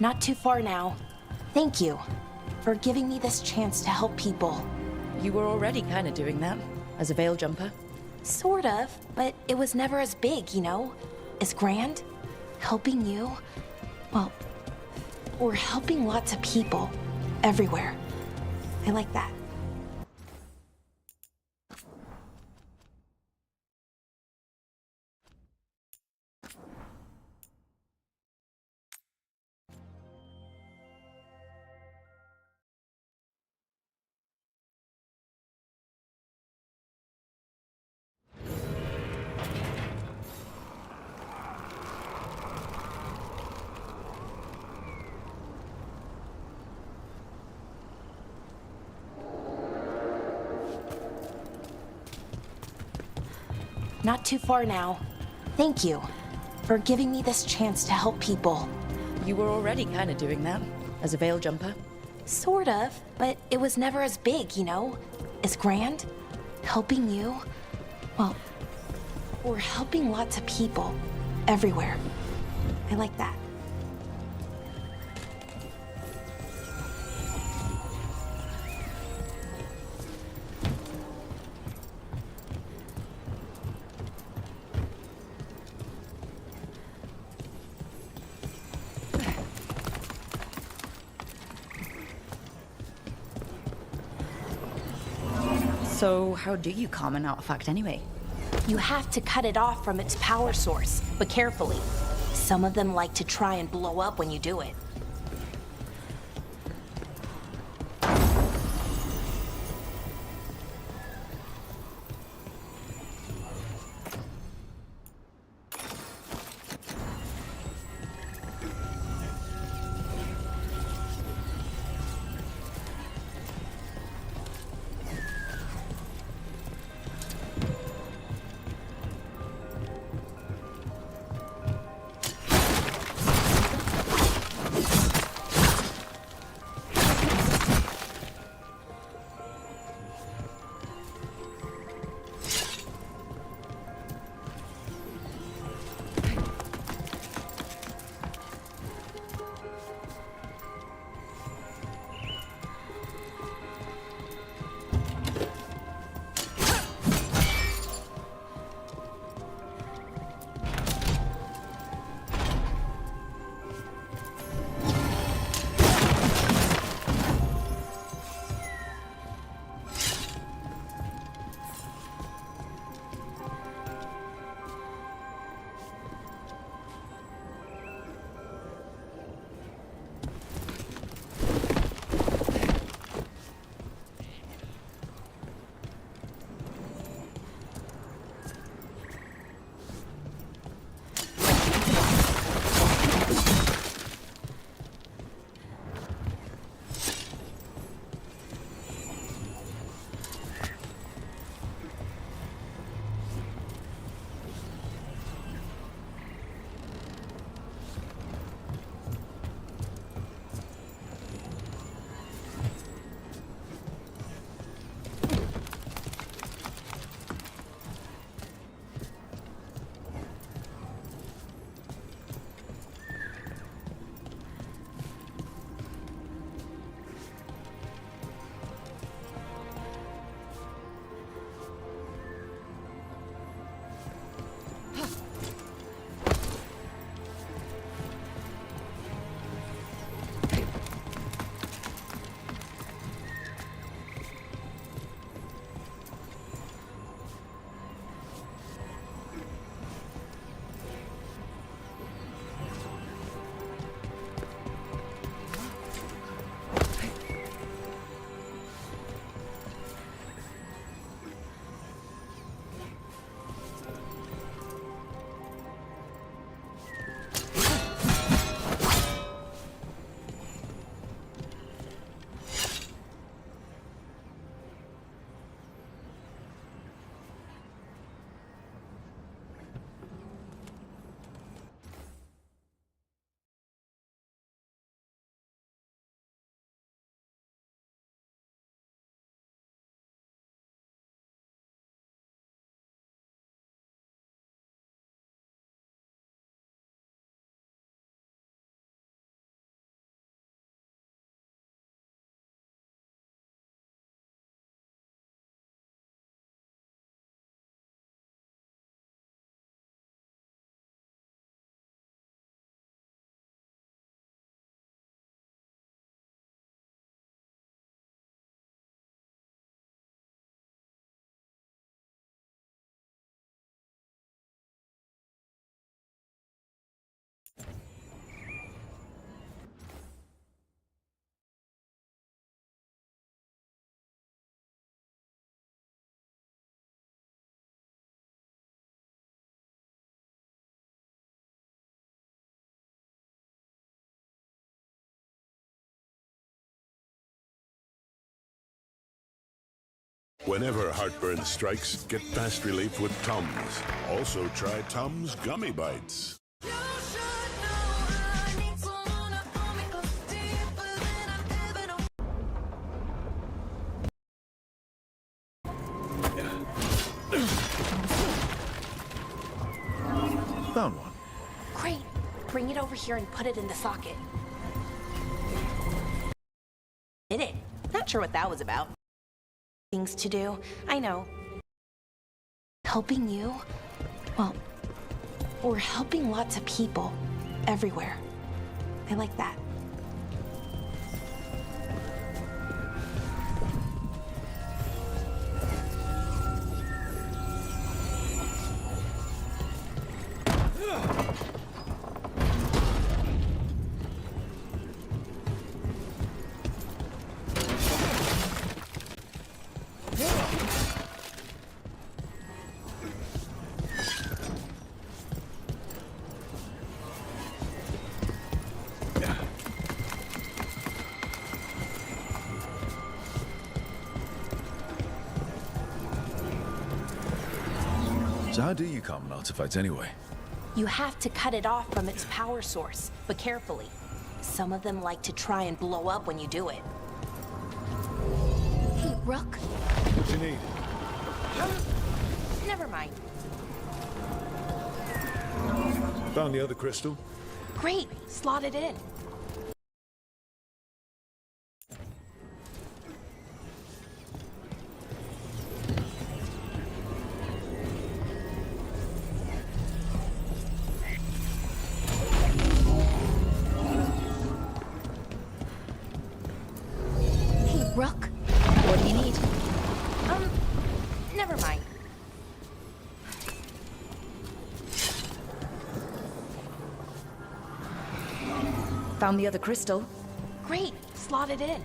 Not too far now. Thank you for giving me this chance to help people. You were already kind of doing that, as a veil jumper. Sort of, but it was never as big, you know? As grand. Helping you, well, we're helping lots of people everywhere. I like that. Not too far now. Thank you for giving me this chance to help people. You were already kind of doing that, as a veil jumper. Sort of, but it was never as big, you know? As grand. Helping you, well, we're helping lots of people everywhere. I like that. So, how do you calm an artifact anyway? You have to cut it off from its power source, but carefully. Some of them like to try and blow up when you do it. Whenever heartburn strikes, get fast relief with Tums. Also try Tums Gummy Bites. Found one. Great. Bring it over here and put it in the socket. Did it? Not sure what that was about. Things to do. I know. Helping you? Well, we're helping lots of people everywhere. I like that. So how do you calm an artifact anyway? You have to cut it off from its power source, but carefully. Some of them like to try and blow up when you do it. Hey, Rook. What do you need? Never mind. Found the other crystal? Great, slot it in. Hey, Rook. What do you need? Never mind. Found the other crystal. Great, slot it in.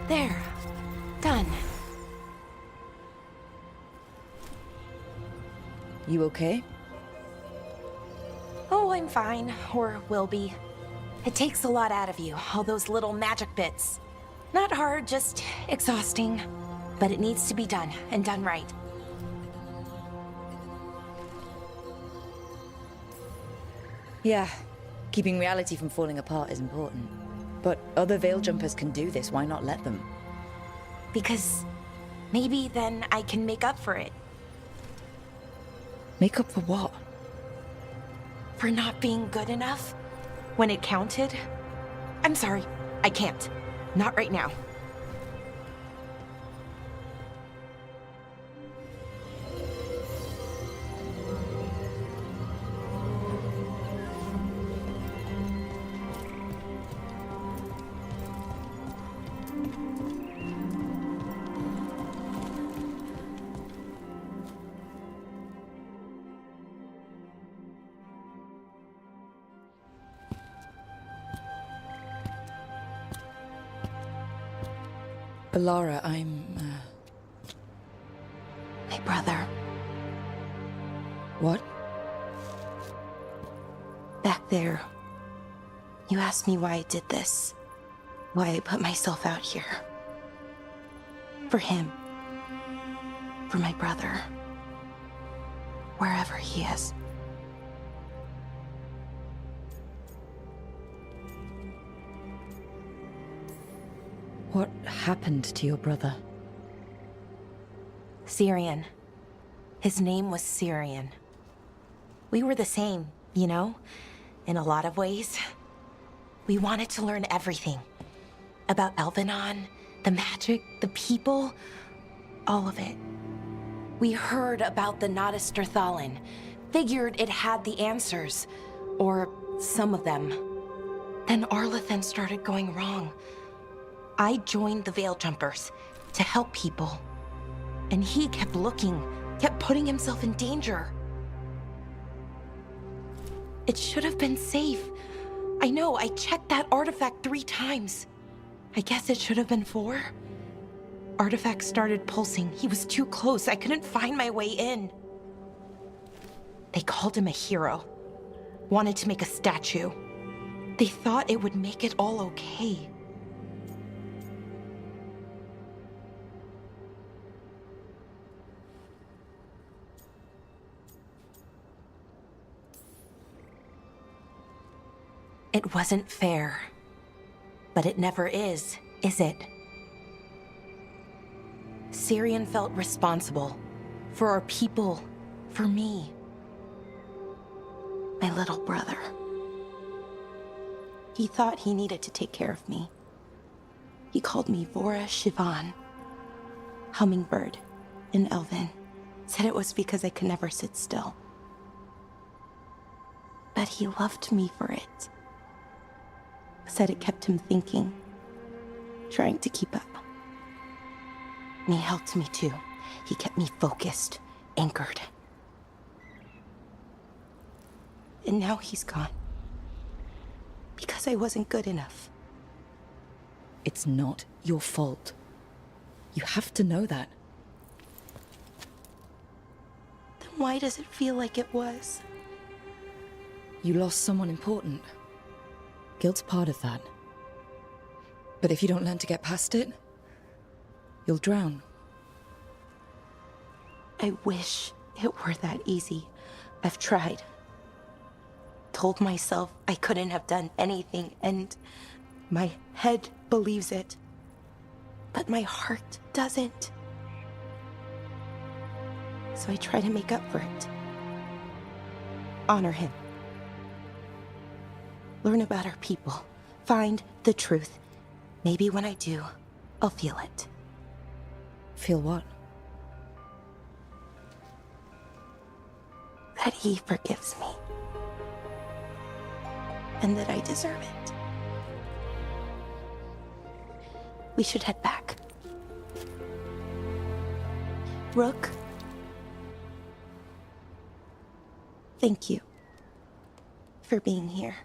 There. Done. You okay? Oh, I'm fine. Or will be. It takes a lot out of you, all those little magic bits. Not hard, just exhausting. But it needs to be done, and done right. Yeah. Keeping reality from falling apart is important. But other Veil Jumpers can do this, why not let them? Because maybe then I can make up for it. Make up for what? For not being good enough when it counted. I'm sorry, I can't. Not right now. Lara, I'm, My brother, What? back there. You asked me why I did this. Why I put myself out here. For him. For my brother. Wherever he is. What happened to your brother? Syrian. His name was Syrian. We were the same, you know? In a lot of ways. We wanted to learn everything. About Elvenon, the magic, the people, all of it. We heard about the Notisterthalin, figured it had the answers, or some of them. Then Arlathan started going wrong. I joined the Veil Jumpers to help people. And he kept looking, kept putting himself in danger. It should have been safe. I know, I checked that artifact 3 times. I guess it should have been 4. Artifact started pulsing. He was too close. I couldn't find my way in. They called him a hero. Wanted to make a statue. They thought it would make it all okay. It wasn't fair. But it never is it? Syrian felt responsible. For our people. For me. My little brother. He thought he needed to take care of me. He called me Vora Shivan. Hummingbird in Elven. Said it was because I could never sit still. But he loved me for it. Said it kept him thinking, trying to keep up. And he helped me too. He kept me focused, anchored. And now he's gone. Because I wasn't good enough. It's not your fault. You have to know that. Then why does it feel like it was? You lost someone important. Guilt's part of that. But if you don't learn to get past it, you'll drown. I wish it were that easy. I've tried. Told myself I couldn't have done anything, and my head believes it. But my heart doesn't. So I try to make up for it. Honor him. Learn about our people. Find the truth. Maybe when I do, I'll feel it. Feel what? That he forgives me. And that I deserve it. We should head back. Rook. Thank you for being here.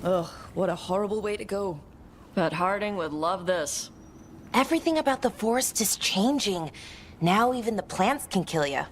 Ugh, what a horrible way to go. Bet Harding would love this. Everything about the forest is changing. Now even the plants can kill you.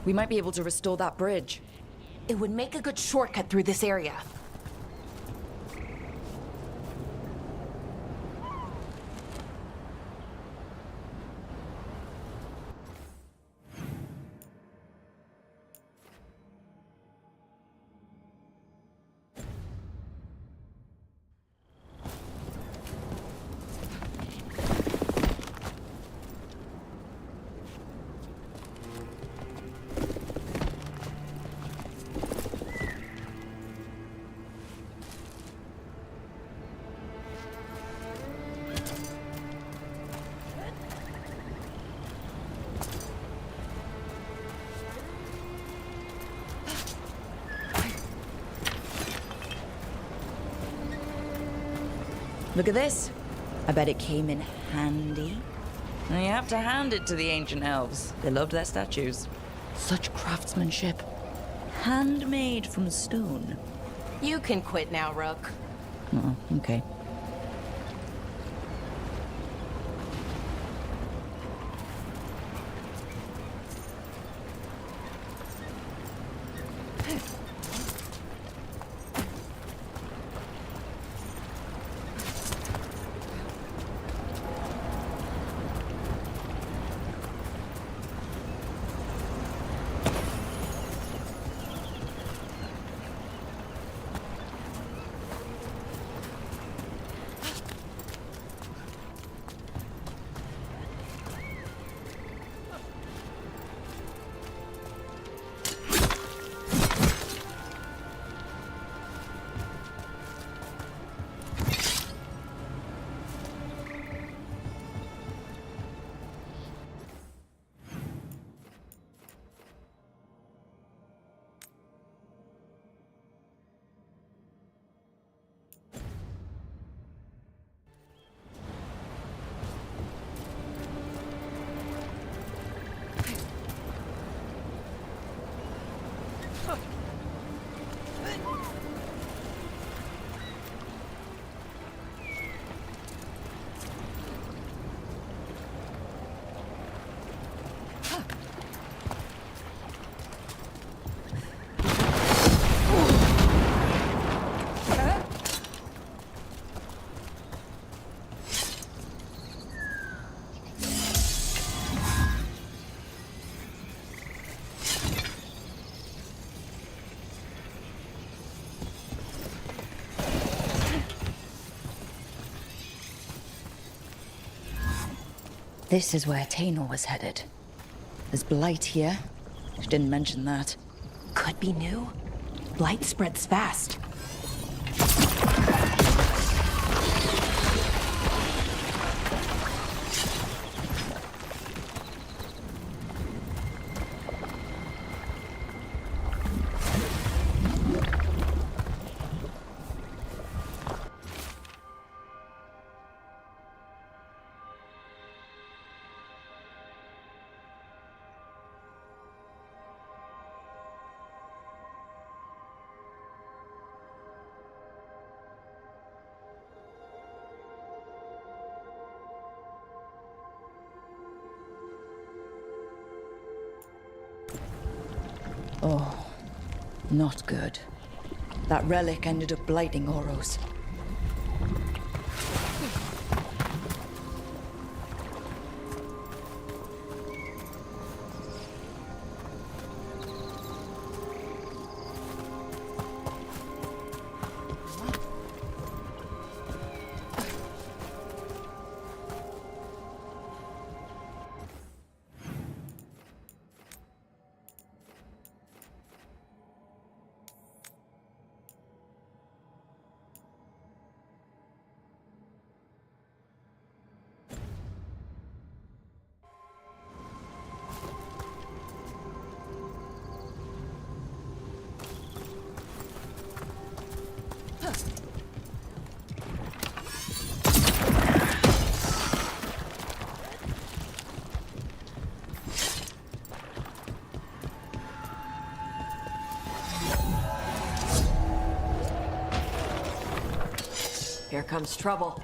We might be able to restore that bridge. It would make a good shortcut through this area. Look at this. I bet it came in handy. And you have to hand it to the ancient elves. They loved their statues. Such craftsmanship. Handmade from stone. You can quit now, Rook. Oh, okay. This is where Tainor was headed. There's blight here. She didn't mention that. Could be new. Blight spreads fast. Oh, not good. That relic ended up blighting Oros. Here comes trouble.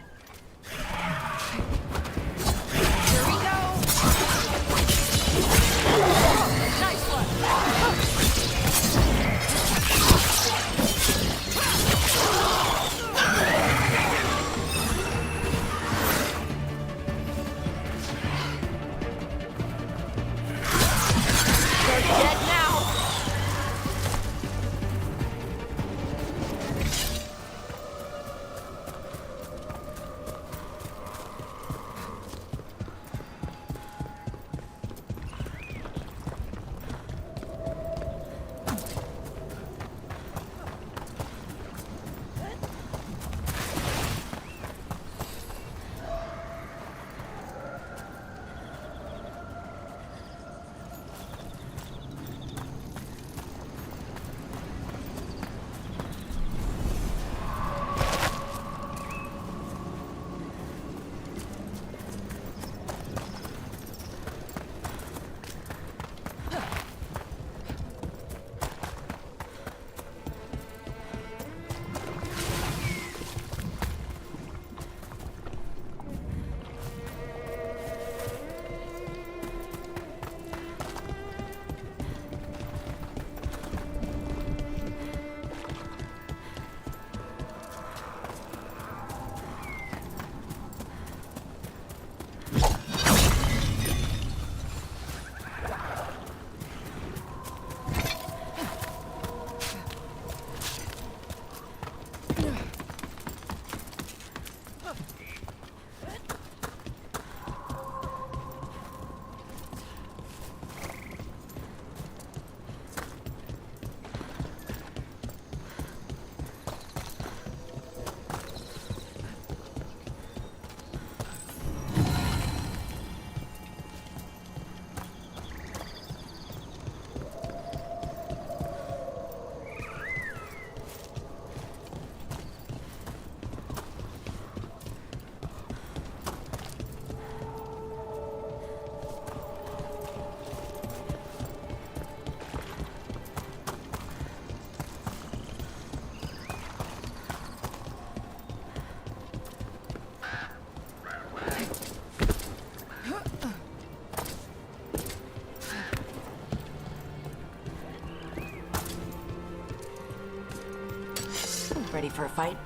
ready for a fight?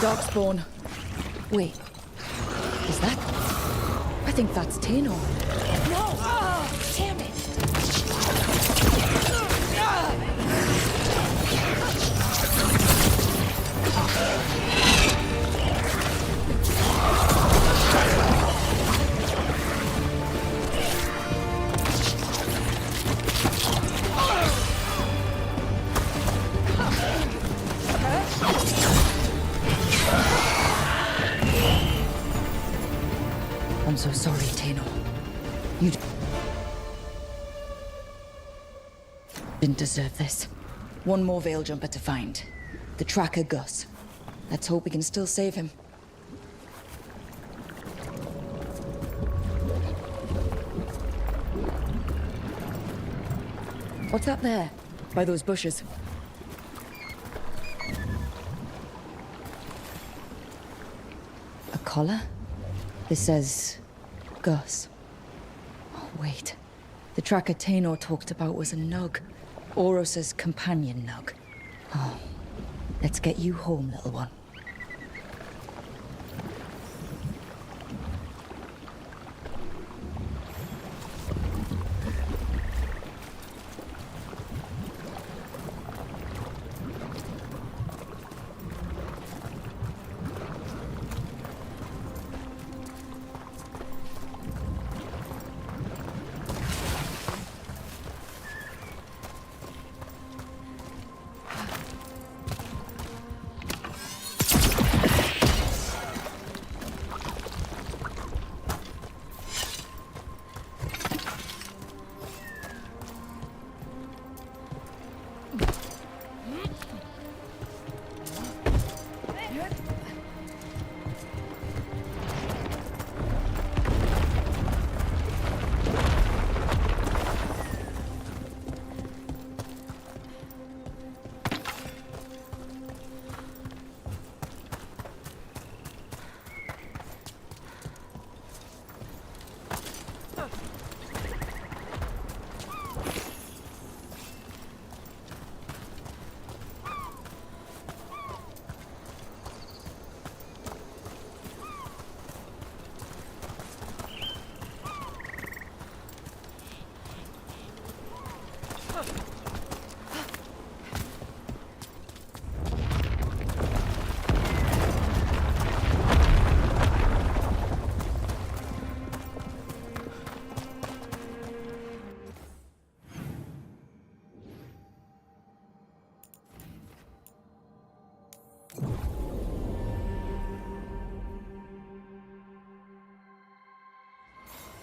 Dog spawn. Wait. Is that? I think that's Tino. No! Damn it! I'm so sorry, Tino. You didn't deserve this. One more Veil Jumper to find. The tracker Gus. Let's hope we can still save him. What's that there? By those bushes? collar? This says Gus. Oh, wait. The tracker Taynor talked about was a nug. Oros's companion nug. Oh, let's get you home, little one.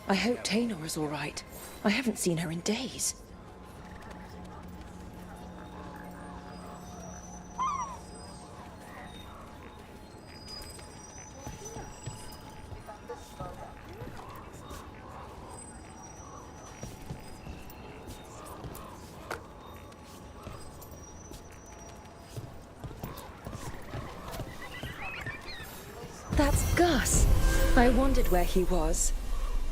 I hope Taynor is all right. I haven't seen her in days. That's Gus. I wondered where he was.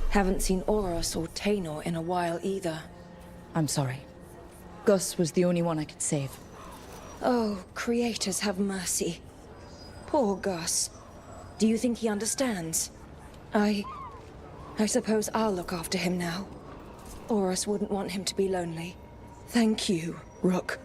Haven't seen Oros or Taynor in a while either. I'm sorry. Gus was the only one I could save. Oh, creators have mercy. Poor Gus. Do you think he understands? I suppose I'll look after him now. Oros wouldn't want him to be lonely. Thank you, Rook.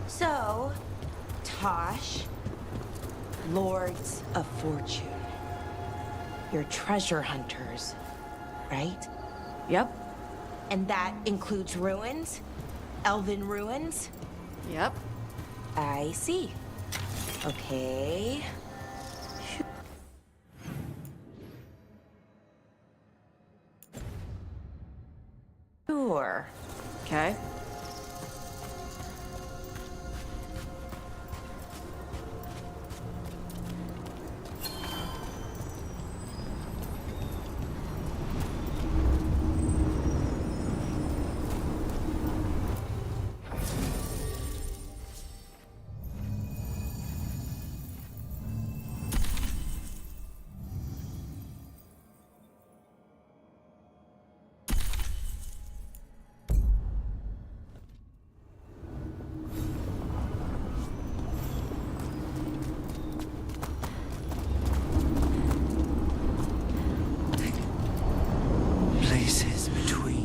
So, Tosh, Lords of Fortune. You're treasure hunters, right? Yep. And that includes ruins? Elven ruins? Yep. I see. Okay. Sure. Okay. Places between.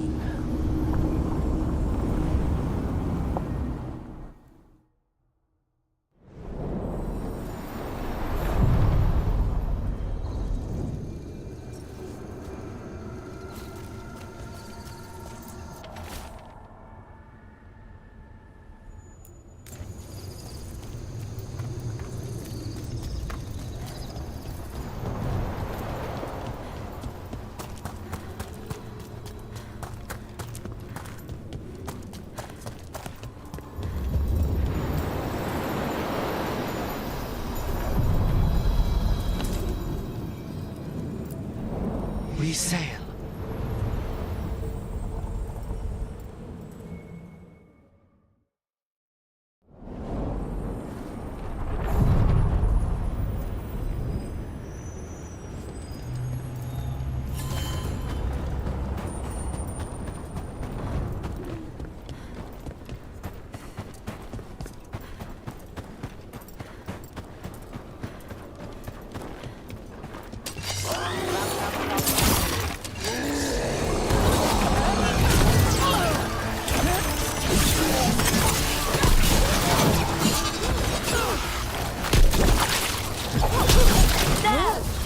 We sail.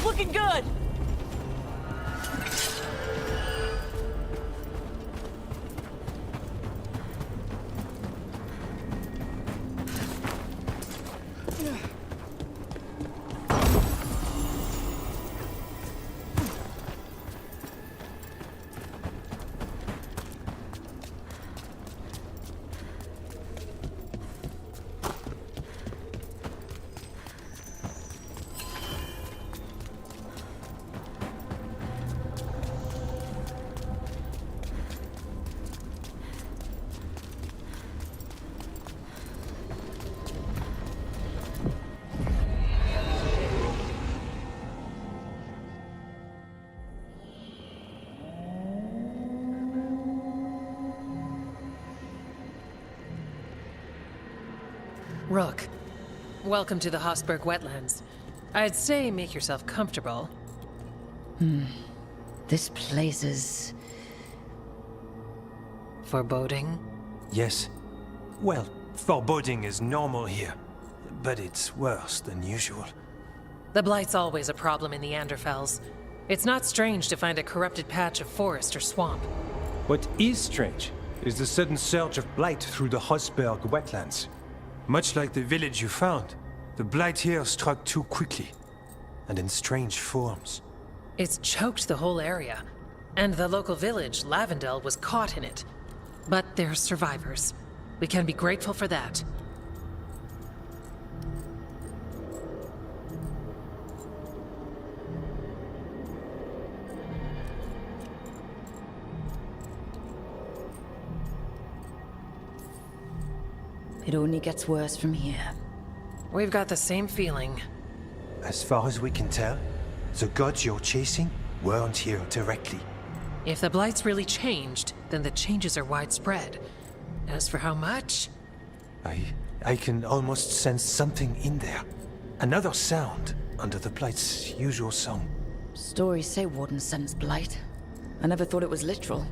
Looking good! Rook, welcome to the Hossberg wetlands. I'd say make yourself comfortable. This place is... Foreboding? Yes. Well, foreboding is normal here, but it's worse than usual. The Blight's always a problem in the Anderfels. It's not strange to find a corrupted patch of forest or swamp. What is strange is the sudden surge of blight through the Hossberg wetlands. Much like the village you found, the blight here struck too quickly, and in strange forms. It's choked the whole area, and the local village, Lavendel, was caught in it. But they're survivors. We can be grateful for that. It only gets worse from here. We've got the same feeling. As far as we can tell, the gods you're chasing weren't here directly. If the Blight's really changed, then the changes are widespread. As for how much? I can almost sense something in there. Another sound under the Blight's usual song. Stories say Warden sends blight. I never thought it was literal.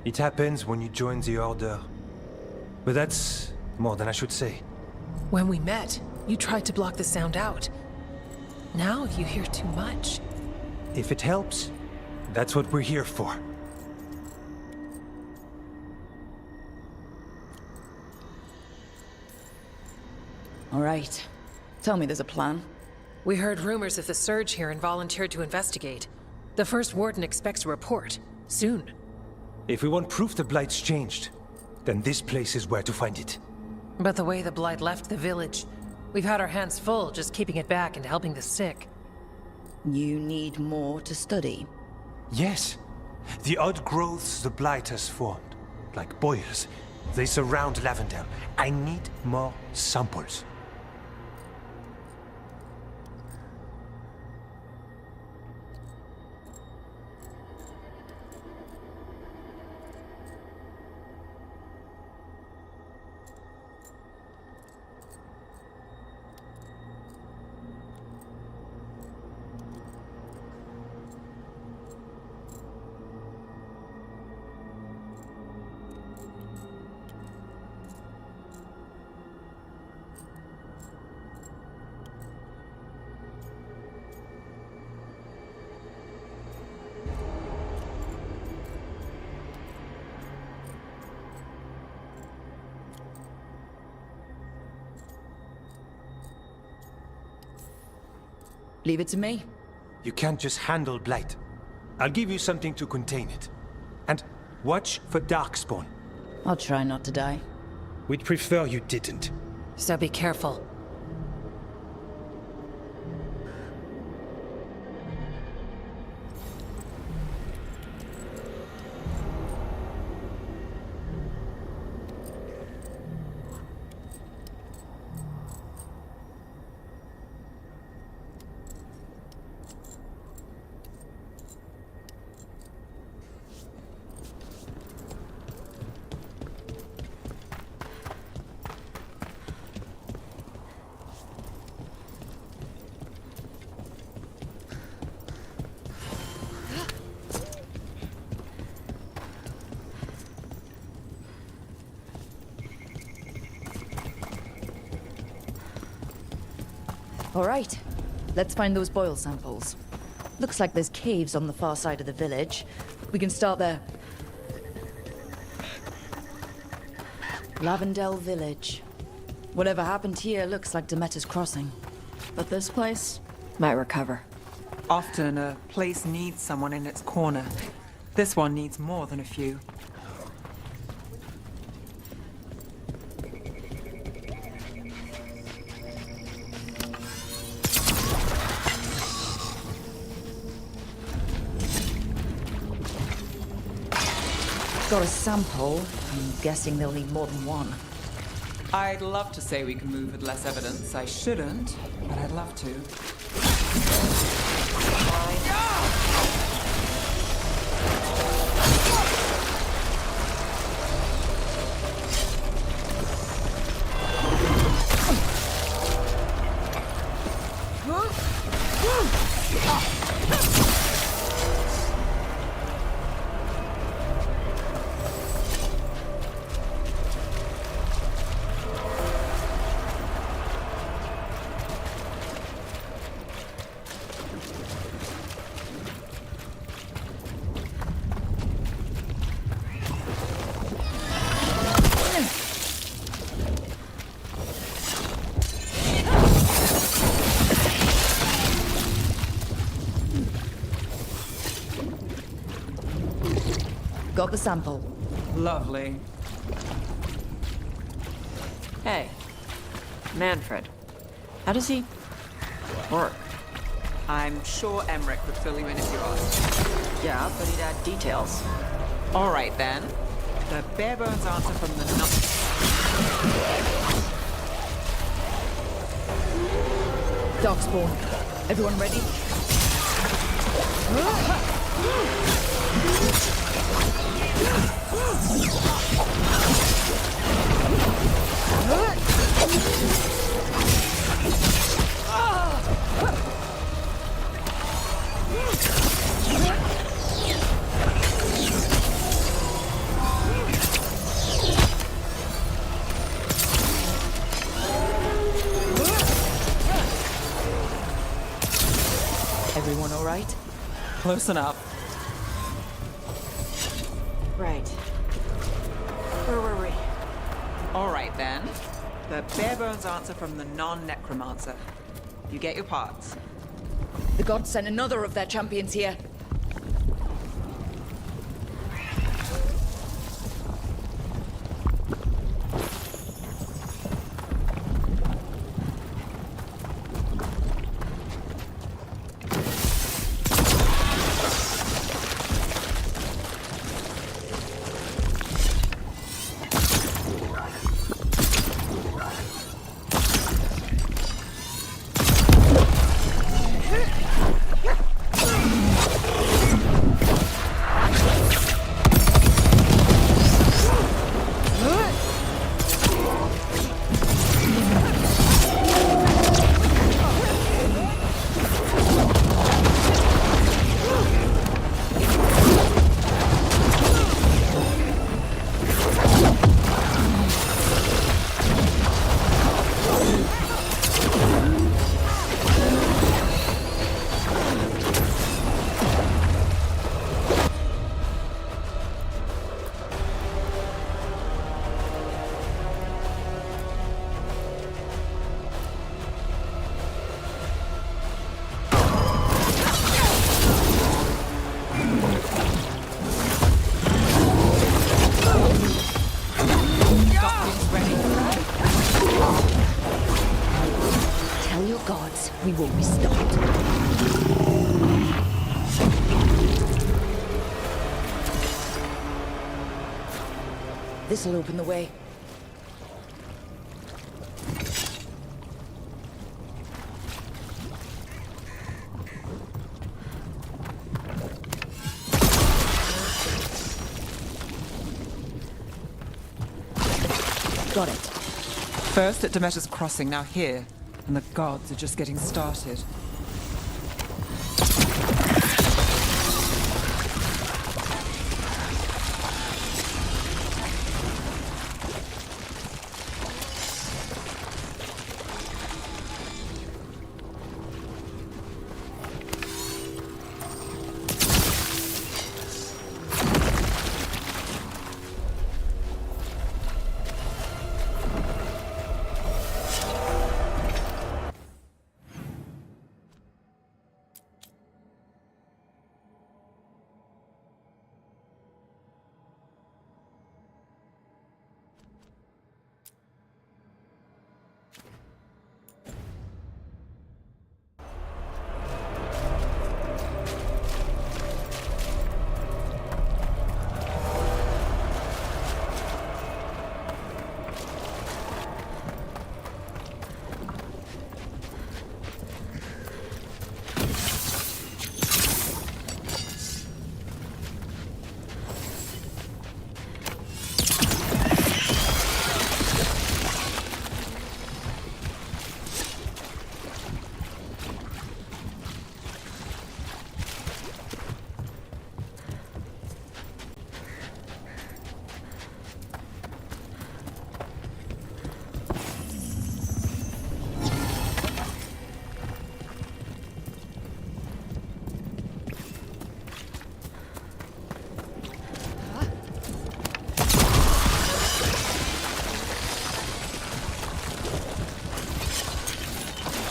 It happens when you join the Order. But that's more than I should say. When we met, you tried to block the sound out. Now you hear too much. If it helps, that's what we're here for. All right. Tell me there's a plan. We heard rumors of the surge here and volunteered to investigate. The first warden expects a report. Soon. If we want proof the Blight's changed, then this place is where to find it. But the way the Blight left the village, we've had our hands full just keeping it back and helping the sick. You need more to study. Yes. The odd growths the Blight has formed, like boils, they surround Lavendale. I need more samples. Leave it to me. You can't just handle Blight. I'll give you something to contain it. And watch for Darkspawn. I'll try not to die. We'd prefer you didn't. So be careful. All right, let's find those boil samples. Looks like there's caves on the far side of the village. We can start there. Lavendale Village. Whatever happened here looks like Demeter's Crossing. But this place might recover. Often a place needs someone in its corner. This one needs more than a few. Got a sample. I'm guessing they'll need more than one. I'd love to say we can move with less evidence. I shouldn't, but I'd love to. Got the sample. Lovely. Hey, Manfred. How does he work? I'm sure Emmerich would fill you in if you asked. Yeah, but he'd add details. All right, then. The bare bones answer from the Darkspawn. Everyone ready? Everyone all right? Close enough. Right. Where were we? All right, then. The bare bones answer from the non-necromancer. You get your parts. The gods sent another of their champions here. This'll open the way. Got it. First at Demeter's Crossing, now here. And the gods are just getting started.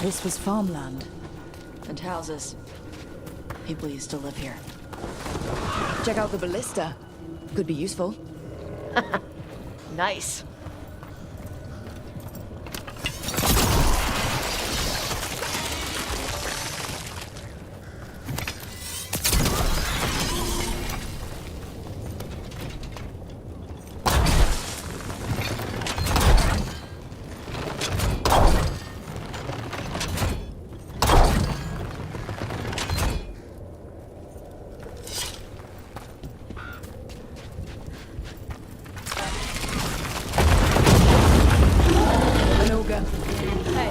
This was farmland. And houses. People used to live here. Check out the ballista. Could be useful. Nice.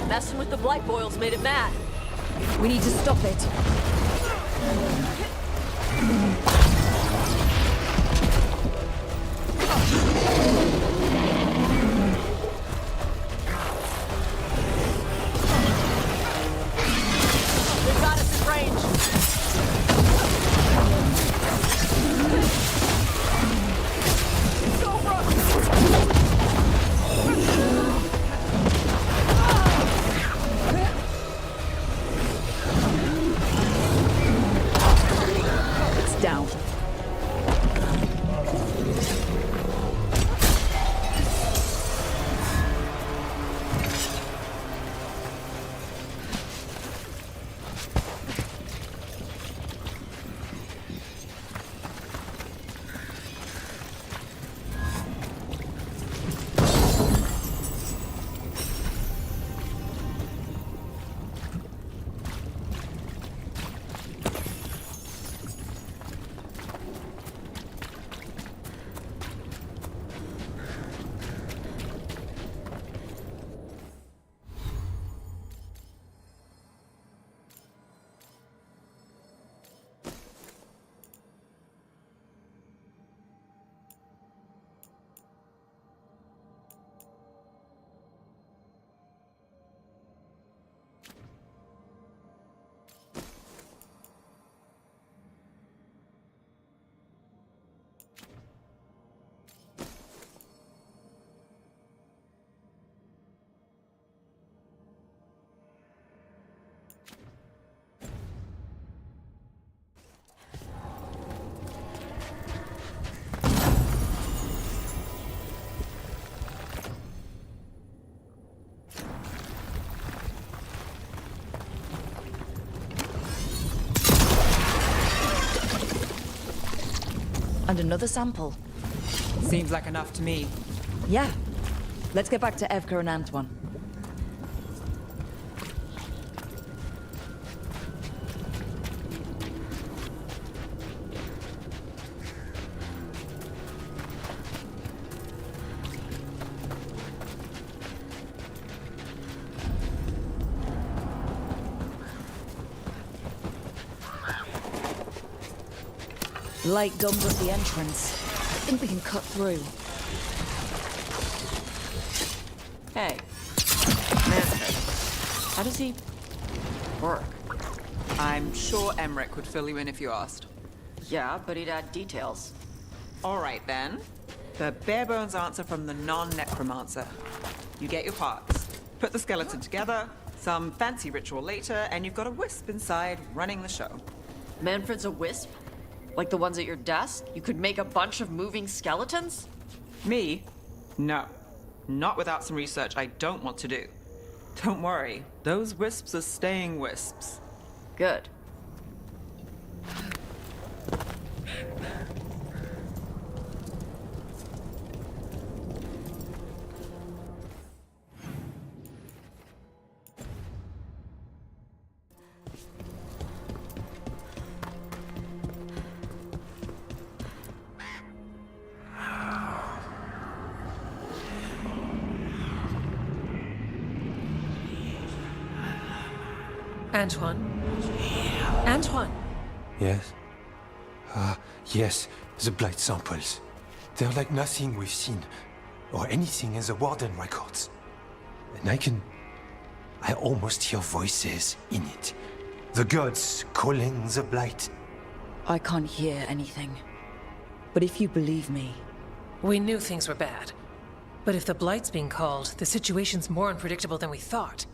Messing with the blight boils made it mad. We need to stop it. They've got us in range. Down. And another sample. Seems like enough to me. Yeah. Let's get back to Evka and Antoine. Light gums at the entrance. I think we can cut through. Hey. Manfred. How does he work? I'm sure Emmerich would fill you in if you asked. Yeah, but he'd add details. All right, then. The bare-bones answer from the non-necromancer. You get your parts, put the skeleton together, some fancy ritual later, and you've got a wisp inside running the show. Manfred's a wisp? Like the ones at your desk? You could make a bunch of moving skeletons? Me? No. Not without some research I don't want to do. Don't worry, those wisps are staying wisps. Good. Antoine? Antoine! Yes? Yes, the blight samples. They're like nothing we've seen, or anything in the Warden records. And I almost hear voices in it. The gods calling the blight. I can't hear anything. But if you believe me... We knew things were bad. But if the Blight's being called, the situation's more unpredictable than we thought.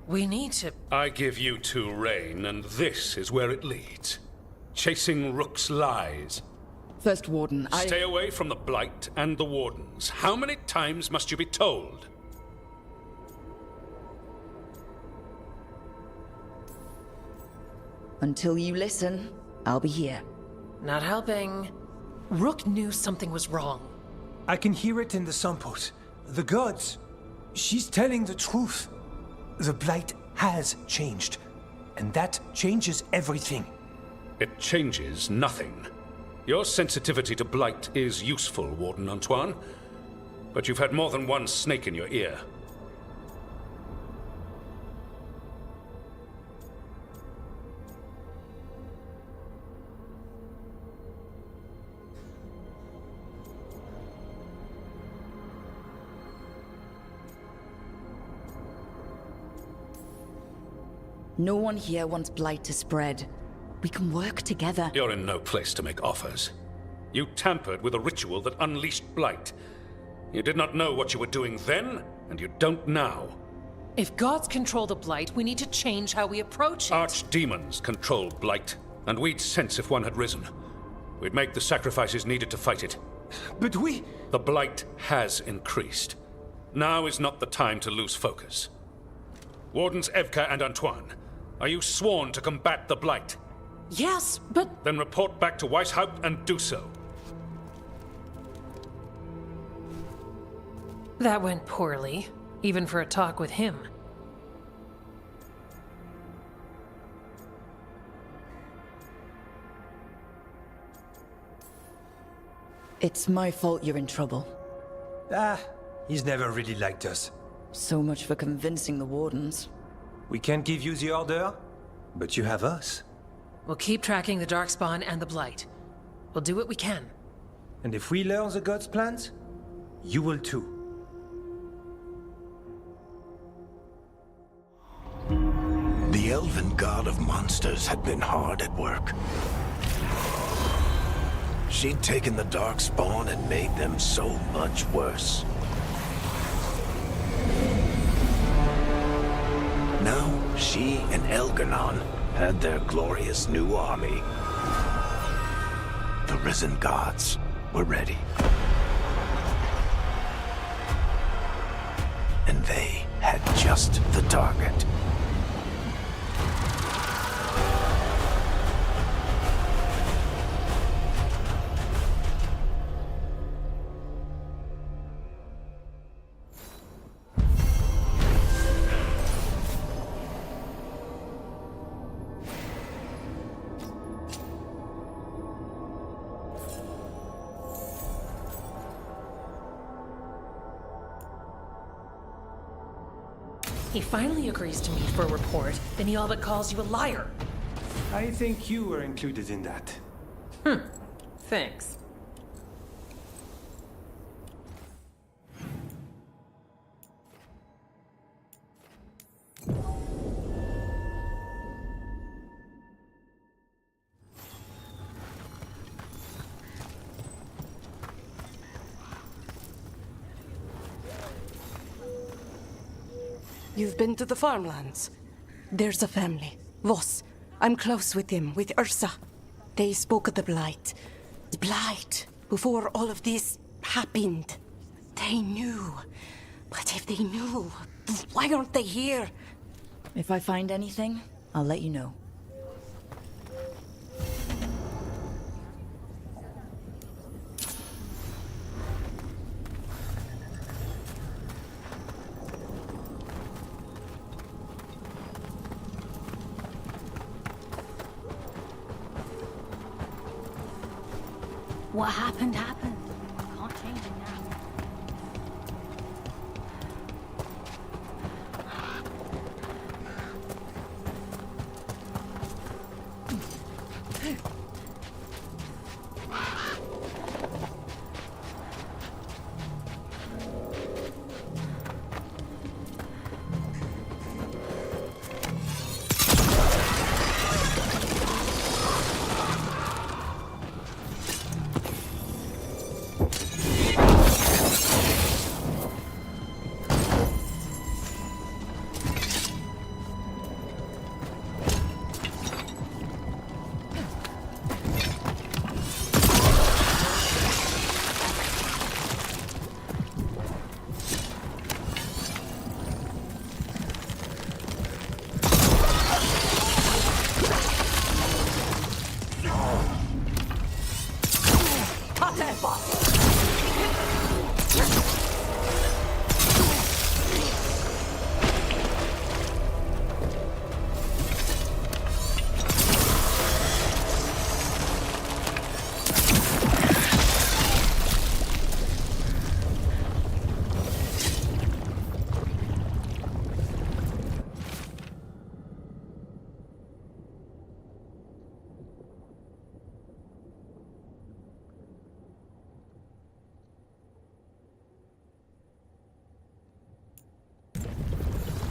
We need to... I give you two reign, and this is where it leads. Chasing Rook's lies. First Warden, Stay away from the Blight and the Wardens. How many times must you be told? Until you listen, I'll be here. Not helping. Rook knew something was wrong. I can hear it in the samples. The gods. She's telling the truth. The blight has changed. And that changes everything. It changes nothing. Your sensitivity to blight is useful, Warden Antoine. But you've had more than one snake in your ear. No one here wants blight to spread. We can work together. You're in no place to make offers. You tampered with a ritual that unleashed blight. You did not know what you were doing then, and you don't now. If gods control the Blight, we need to change how we approach it. Archdemons control blight, and we'd sense if one had risen. We'd make the sacrifices needed to fight it. But we... The blight has increased. Now is not the time to lose focus. Wardens Evka and Antoine, are you sworn to combat the blight? Yes, but... Then report back to Weishaupt and do so. That went poorly, even for a talk with him. It's my fault you're in trouble. He's never really liked us. So much for convincing the Wardens. We can't give you the order, but you have us. We'll keep tracking the Darkspawn and the Blight. We'll do what we can. And if we learn the gods' plans, you will too. The elven god of monsters had been hard at work. She'd taken the Darkspawn and made them so much worse. Now, she and Elgarnon had their glorious new army. The risen gods were ready. And they had just the target. He finally agrees to meet for a report, then he all but calls you a liar. I think you were included in that. Thanks. You've been to the farmlands? There's a family. Voss. I'm close with him, with Ursa. They spoke of the Blight. The Blight, before all of this happened. They knew. But if they knew, why aren't they here? If I find anything, I'll let you know. What happened, happened. Can't change it now.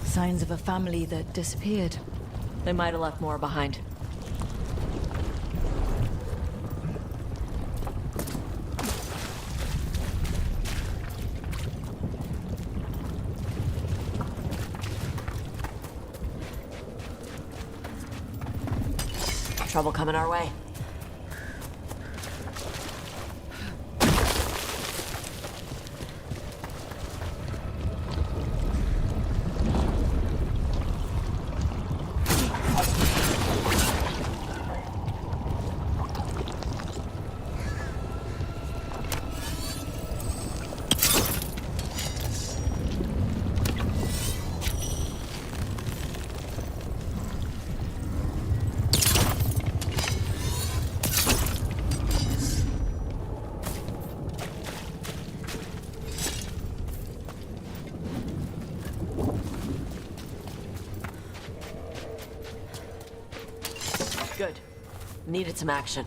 Signs of a family that disappeared. They might have left more behind. Trouble coming our way. Good. Needed some action.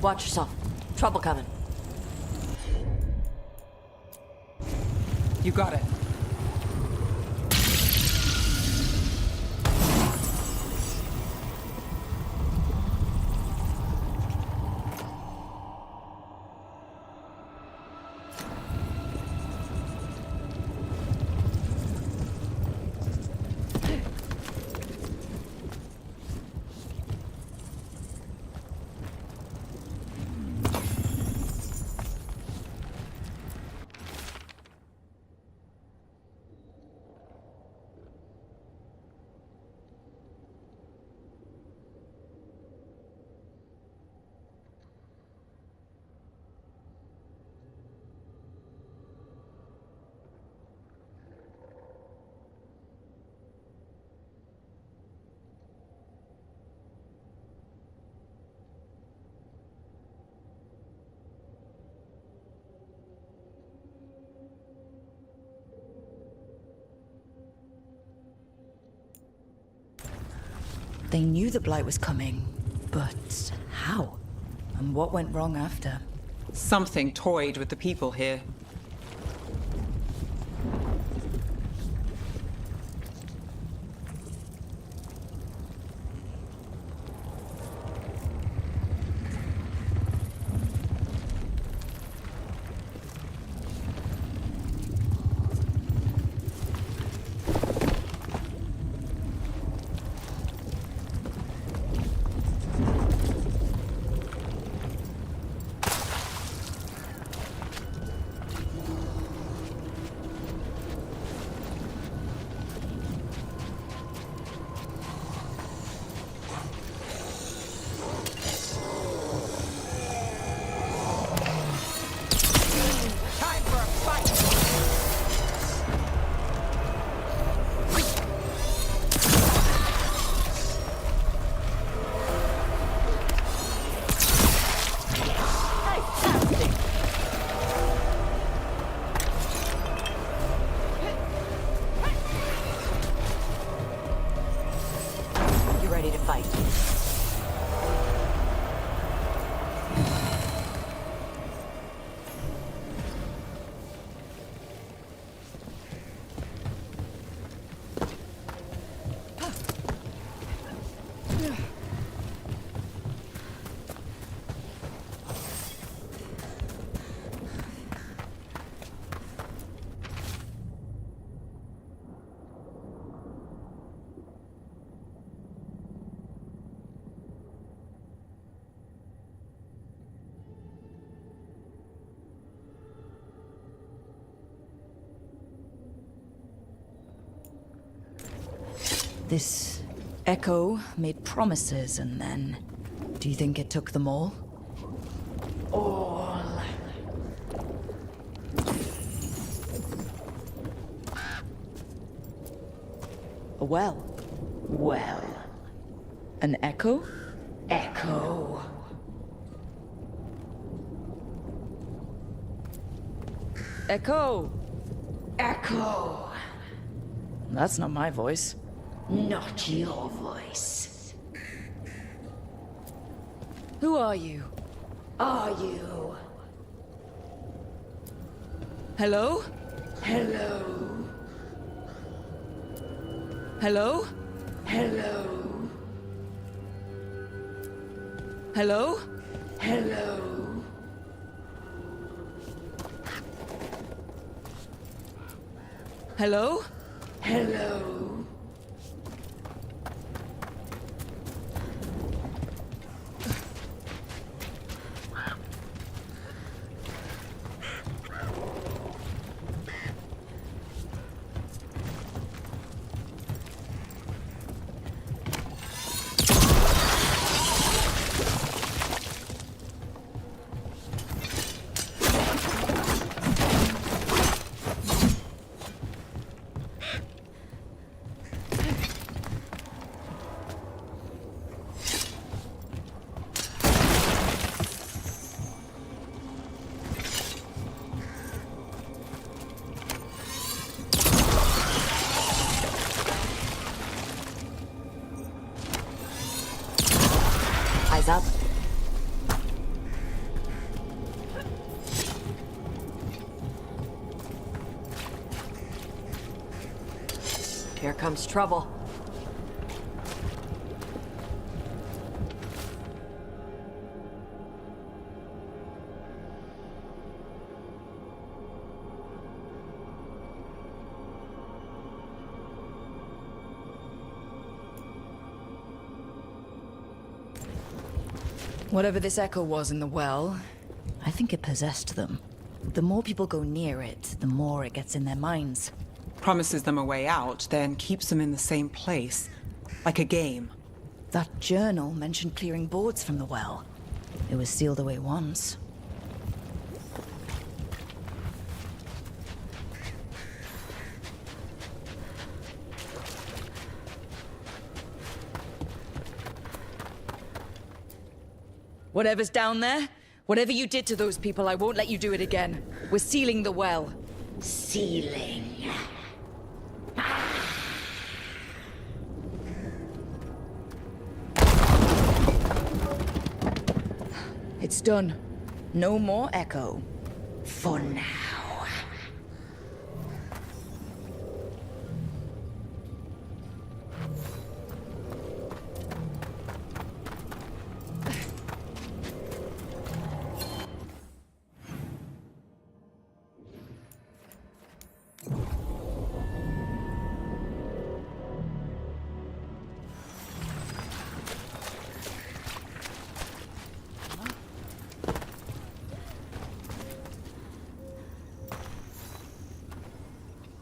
Watch yourself. Trouble coming. You got it. They knew the Blight was coming, but how? And what went wrong after? Something toyed with the people here. Ready to fight. This echo made promises, and then... Do you think it took them all? All. A well. Well. An echo? Echo. Echo! Echo! That's not my voice. Not your voice. Who are you? Are you? Hello? Hello? Hello? Hello? Hello? Hello? Hello? Hello? Eyes up. Here comes trouble. Whatever this echo was in the well, I think it possessed them. The more people go near it, the more it gets in their minds. Promises them a way out, then keeps them in the same place. Like a game. That journal mentioned clearing boards from the well. It was sealed away once. Whatever's down there, whatever you did to those people, I won't let you do it again. We're sealing the well. Sealing. It's done. No more Echo. For now.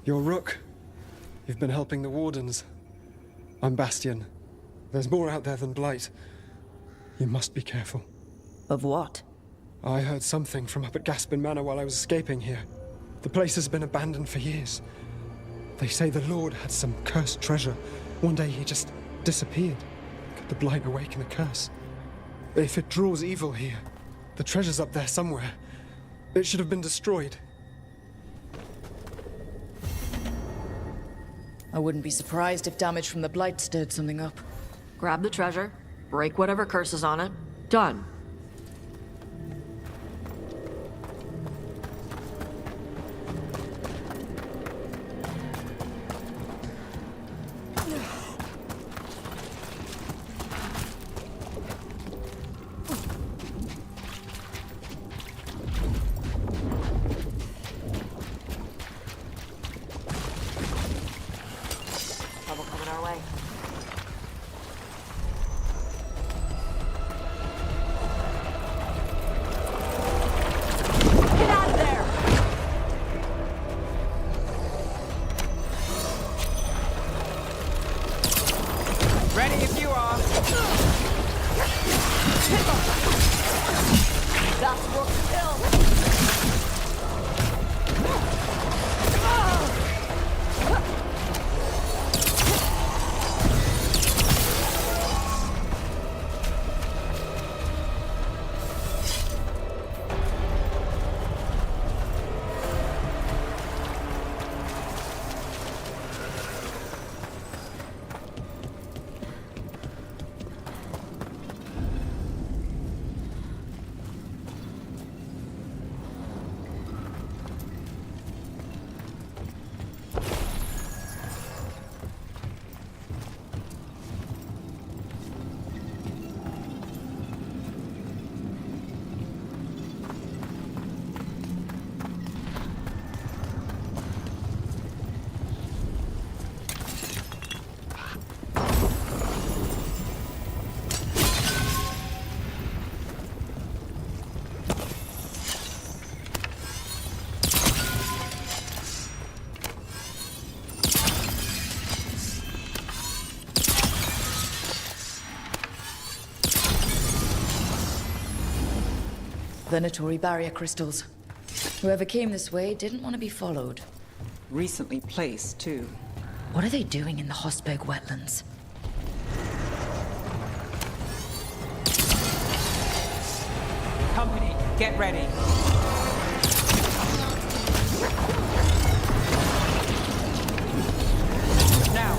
You're Rook. You've been helping the Wardens. I'm Bastion. There's more out there than Blight. You must be careful. Of what? I heard something from up at Gaspin Manor while I was escaping here. The place has been abandoned for years. They say the Lord had some cursed treasure. One day he just disappeared. Could the Blight awaken a curse? If it draws evil here, the treasure's up there somewhere. It should have been destroyed. I wouldn't be surprised if damage from the Blight stirred something up. Grab the treasure, break whatever curse is on it. Done. Trouble coming our way. Get out of there! Ready if you are. That's work still. Venatory barrier crystals. Whoever came this way didn't want to be followed. Recently placed, too. What are they doing in the Hosberg wetlands? Company, get ready. Now.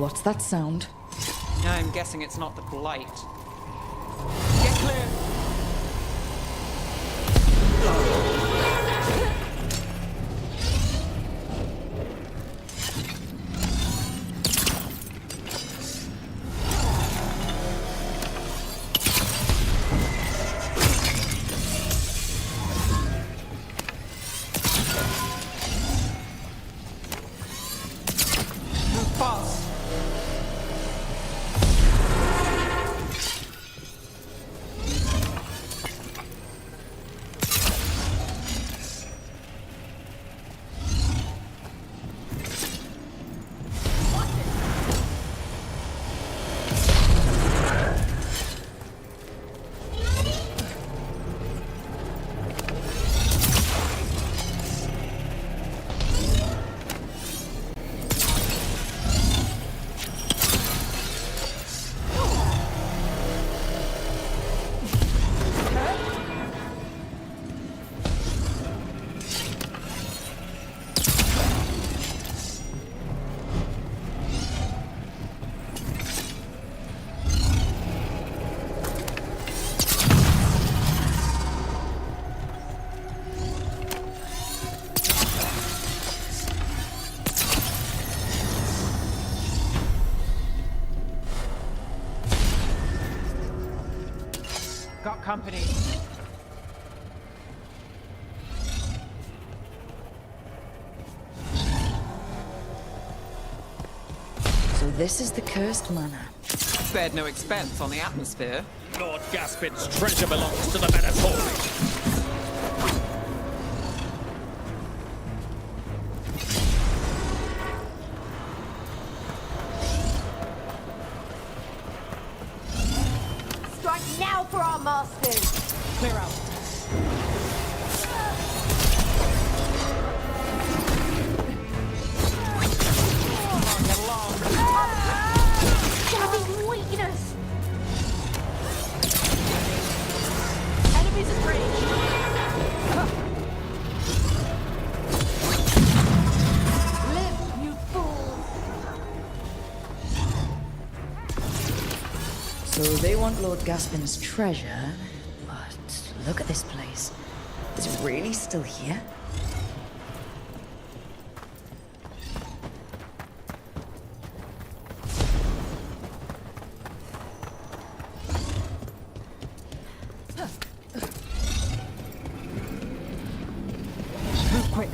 What's that sound? I'm guessing it's not the blight. Get clear! Move fast! Got company. So this is the cursed manor. Spared no expense on the atmosphere. Lord Gaspin's treasure belongs to the Venatori. Strike now for our masters! Clear out. Gavin's weakness! Enemies in range! Live, you fool! So they want Lord Gaspin's treasure, but look at this place. Is it really still here? Move quick.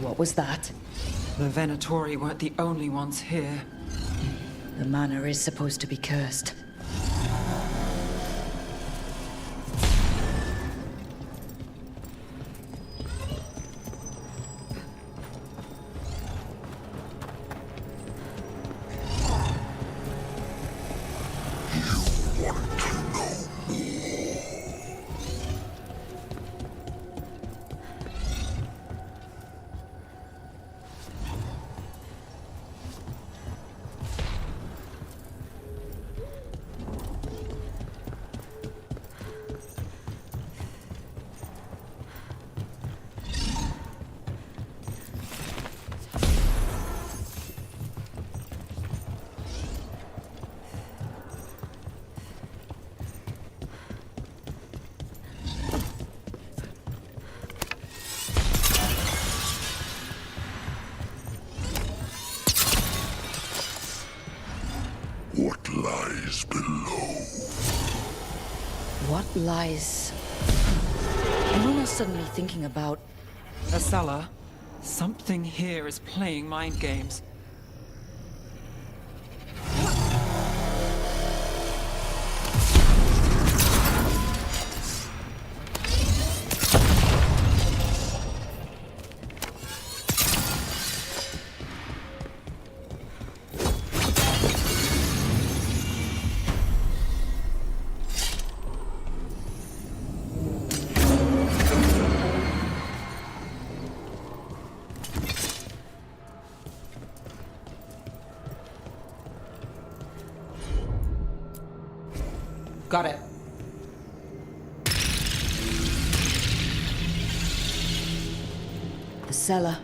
What was that? The Venatori weren't the only ones here. The manor is supposed to be cursed. What lies below? What lies? I'm almost suddenly thinking about... A cellar. Something here is playing mind games. Got it. The cellar.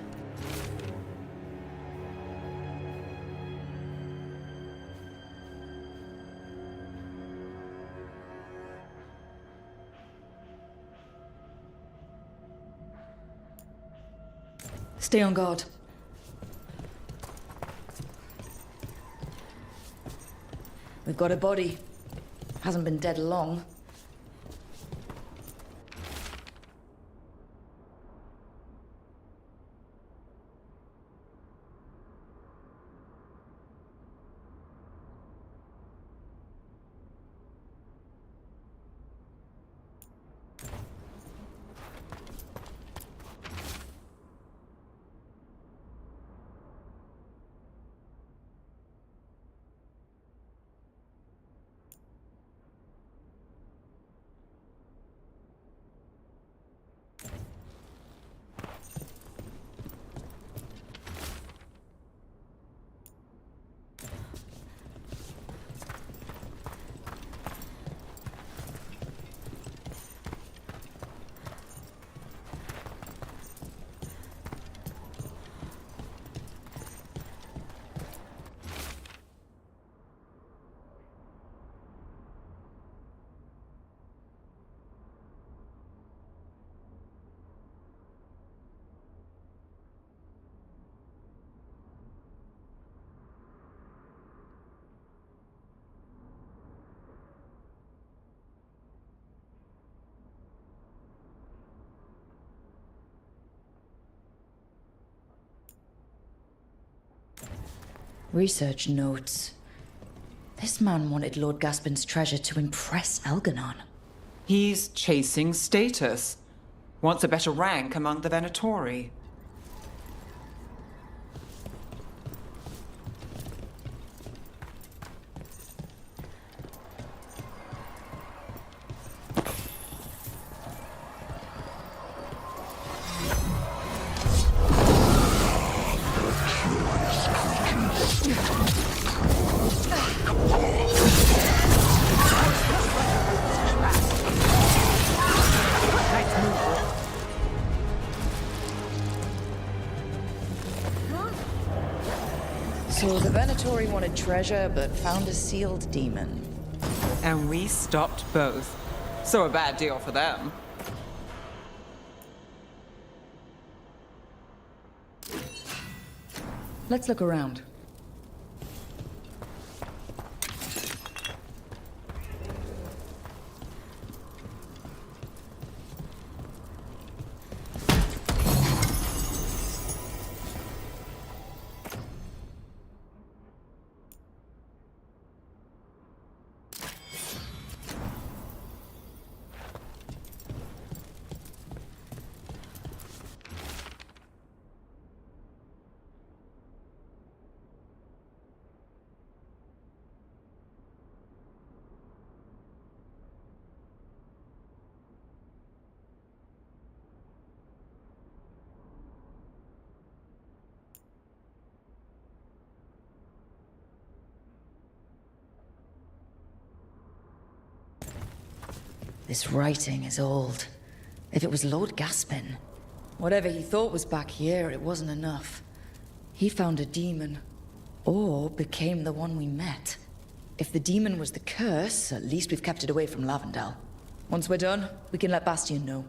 Stay on guard. We've got a body. Hasn't been dead long. Research notes. This man wanted Lord Gaspin's treasure to impress Elganon. He's chasing status. Wants a better rank among the Venatori. So the Venatori wanted treasure, but found a sealed demon. And we stopped both. So a bad deal for them. Let's look around. This writing is old. If it was Lord Gaspin, whatever he thought was back here, it wasn't enough. He found a demon, or became the one we met. If the demon was the curse, at least we've kept it away from Lavendel. Once we're done, we can let Bastian know.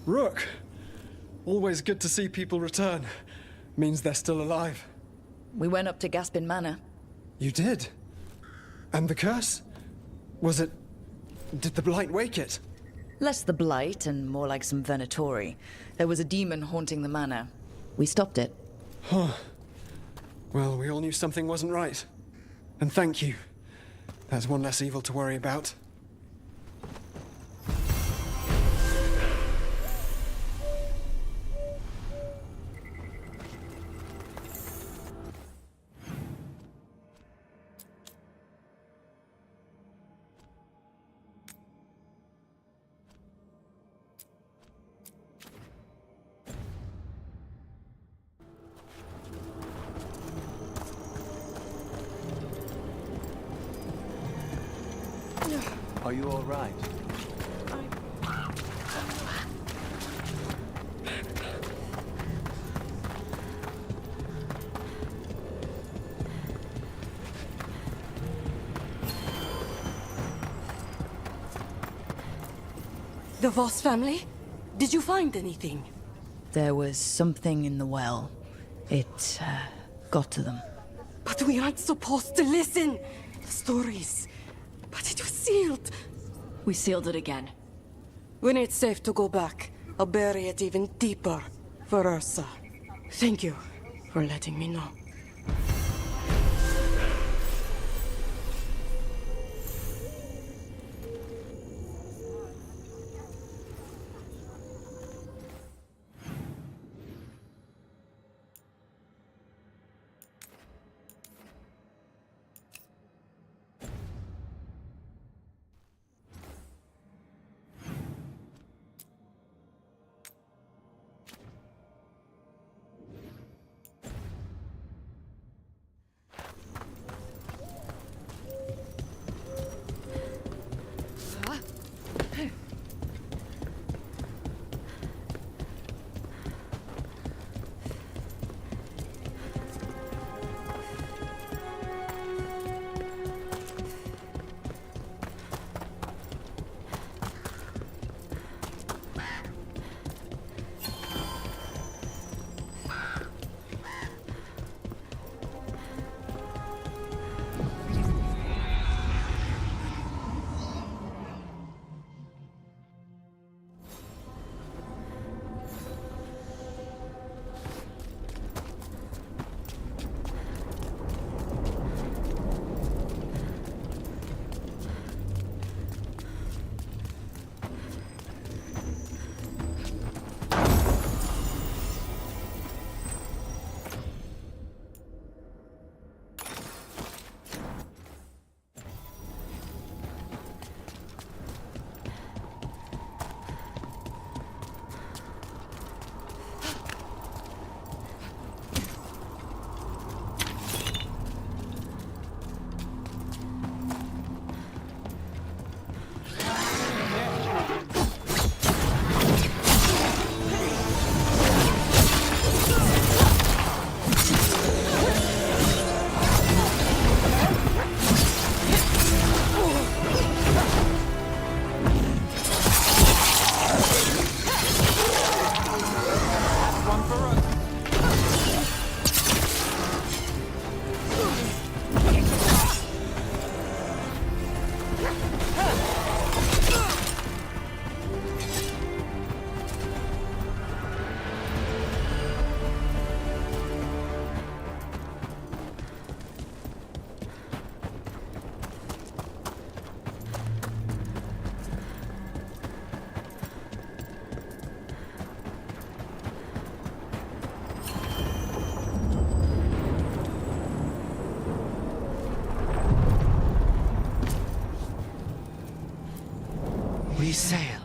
Rook! Always good to see people return. Means they're still alive. We went up to Gaspin Manor. You did? And the curse? Was it... Did the blight wake it? Less the blight and more like some Venatori. There was a demon haunting the manor. We stopped it. Huh. Well, we all knew something wasn't right. And thank you. There's one less evil to worry about. Are you all right? The Voss family? Did you find anything? There was something in the well. It, got to them. But we aren't supposed to listen. The stories. But it was sealed. We sealed it again. When it's safe to go back, I'll bury it even deeper for Ursa. Thank you for letting me know. We sail.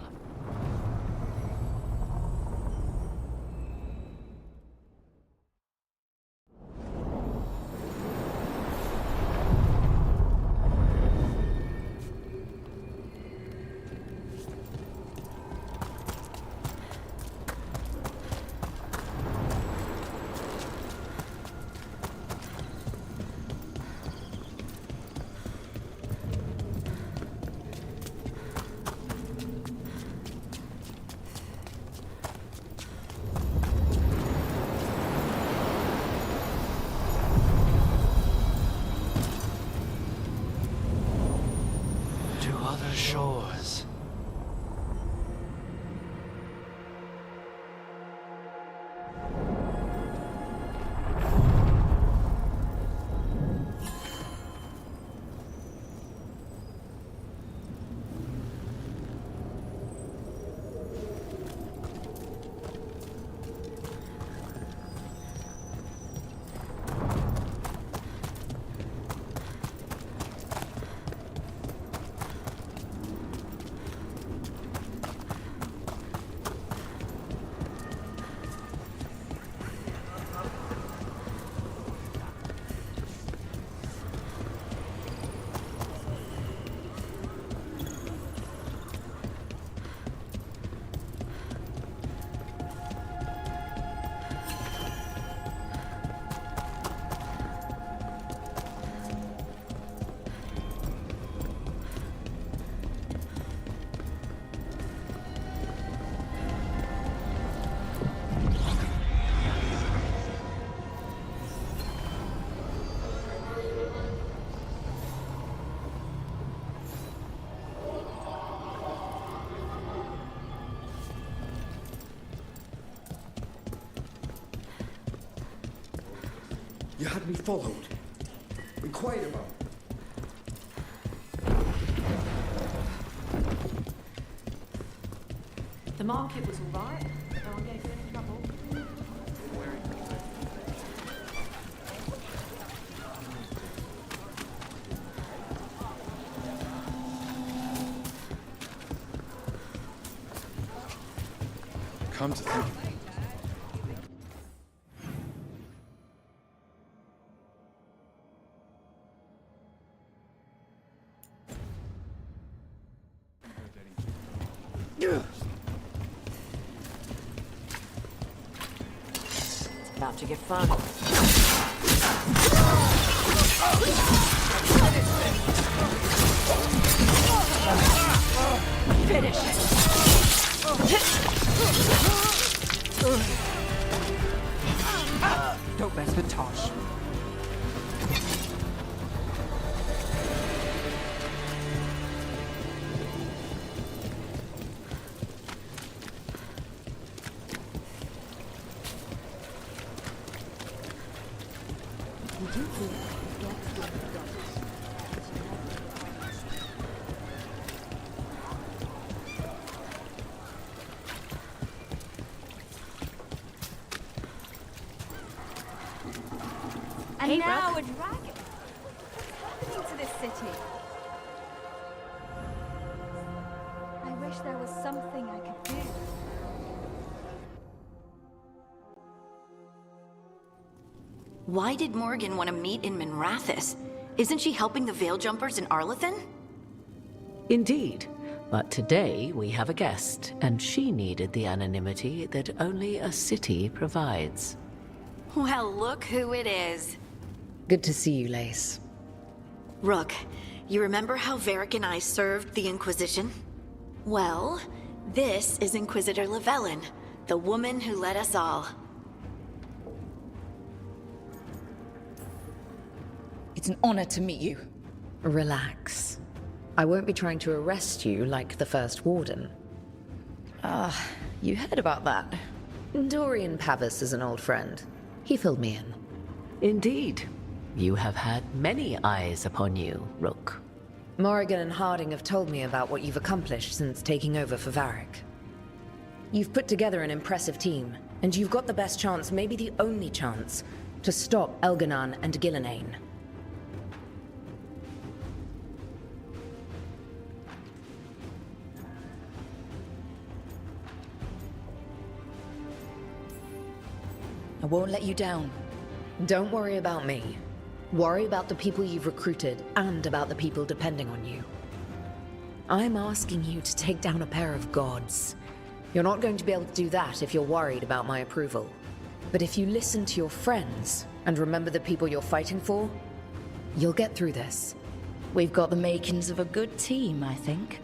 other shores. You had me followed. Be quiet about it. The market was all right. No one gave you any trouble. Come to think of it. It's about to get fun. Finish it. Don't mess with Tosh. And Hey, now Brooke. a dragon. What's happening to this city? I wish there was something I could do. Why did Morgan want to meet in Minrathous? Isn't she helping the Veil Jumpers in Arlathan? Indeed. But today we have a guest, and she needed the anonymity that only a city provides. Well, look who it is. Good to see you, Lace. Rook, you remember how Varric and I served the Inquisition? Well, this is Inquisitor Llewellyn, the woman who led us all. It's an honor to meet you. Relax. I won't be trying to arrest you like the first warden. You heard about that. Dorian Pavis is an old friend. He filled me in. Indeed. You have had many eyes upon you, Rook. Morrigan and Harding have told me about what you've accomplished since taking over for Varric. You've put together an impressive team, and you've got the best chance, maybe the only chance, to stop Elganon and Gillenane. I won't let you down. Don't worry about me. Worry about the people you've recruited and about the people depending on you. I'm asking you to take down a pair of gods. You're not going to be able to do that if you're worried about my approval. But if you listen to your friends and remember the people you're fighting for, you'll get through this. We've got the makings of a good team, I think.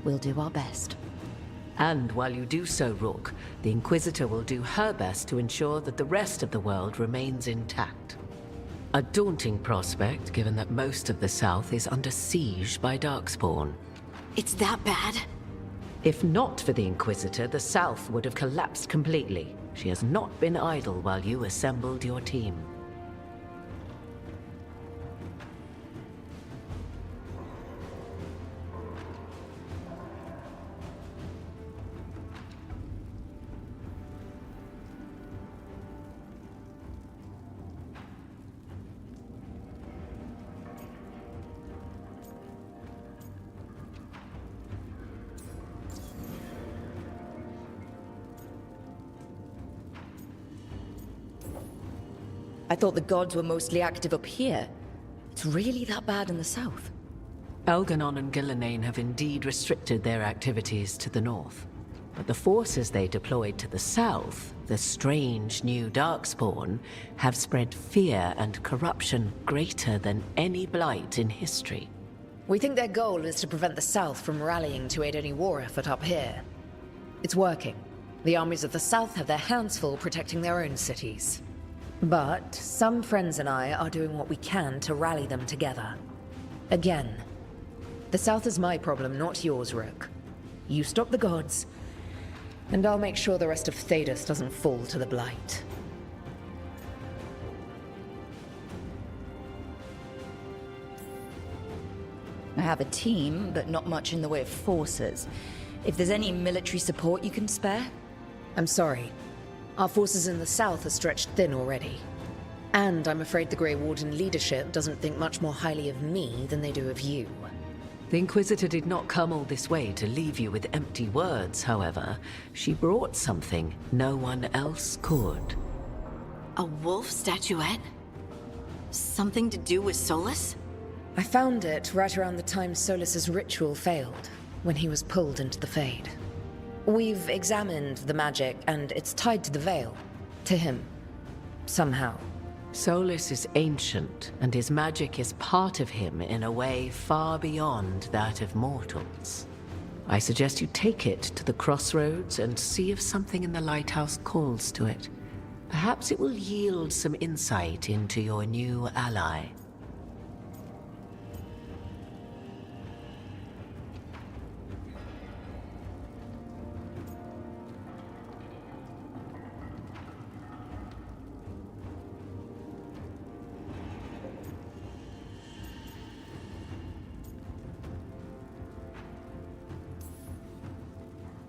We'll do our best. And while you do so, Rook, the Inquisitor will do her best to ensure that the rest of the world remains intact. A daunting prospect, given that most of the South is under siege by Darkspawn. It's that bad? If not for the Inquisitor, the South would have collapsed completely. She has not been idle while you assembled your team. I thought the gods were mostly active up here. It's really that bad in the south. Elganon and Gillenane have indeed restricted their activities to the north. But the forces they deployed to the south, the strange new Darkspawn, have spread fear and corruption greater than any blight in history. We think their goal is to prevent the South from rallying to aid any war effort up here. It's working. The armies of the South have their hands full protecting their own cities. But some friends and I are doing what we can to rally them together. Again, the South is my problem, not yours, Rook. You stop the gods, and I'll make sure the rest of Thedas doesn't fall to the Blight. I have a team, but not much in the way of forces. If there's any military support you can spare? I'm sorry. Our forces in the south are stretched thin already. And I'm afraid the Grey Warden leadership doesn't think much more highly of me than they do of you. The Inquisitor did not come all this way to leave you with empty words, however. She brought something no one else could. A wolf statuette? Something to do with Solus? I found it right around the time Solus's ritual failed, when he was pulled into the Fade. We've examined the magic, and it's tied to the Veil. To him. Somehow. Solus is ancient, and his magic is part of him in a way far beyond that of mortals. I suggest you take it to the crossroads and see if something in the lighthouse calls to it. Perhaps it will yield some insight into your new ally.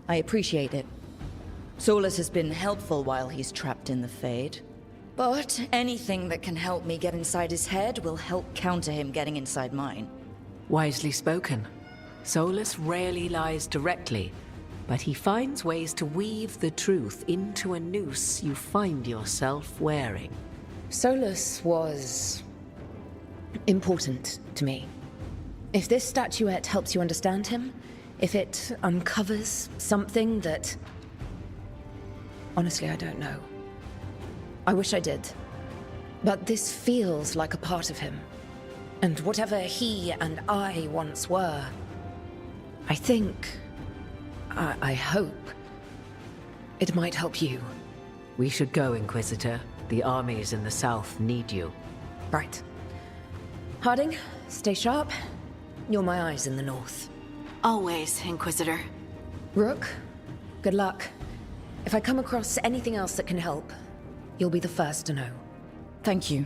I appreciate it. Solus has been helpful while he's trapped in the Fade. But anything that can help me get inside his head will help counter him getting inside mine. Wisely spoken. Solus rarely lies directly, but he finds ways to weave the truth into a noose you find yourself wearing. Solus was important to me. If this statuette helps you understand him, if it uncovers something that... Honestly, I don't know. I wish I did. But this feels like a part of him. And whatever he and I once were, I think... I hope... it might help you. We should go, Inquisitor. The armies in the south need you. Right. Harding, stay sharp. You're my eyes in the north. Always, Inquisitor. Rook, good luck. If I come across anything else that can help, you'll be the first to know. Thank you.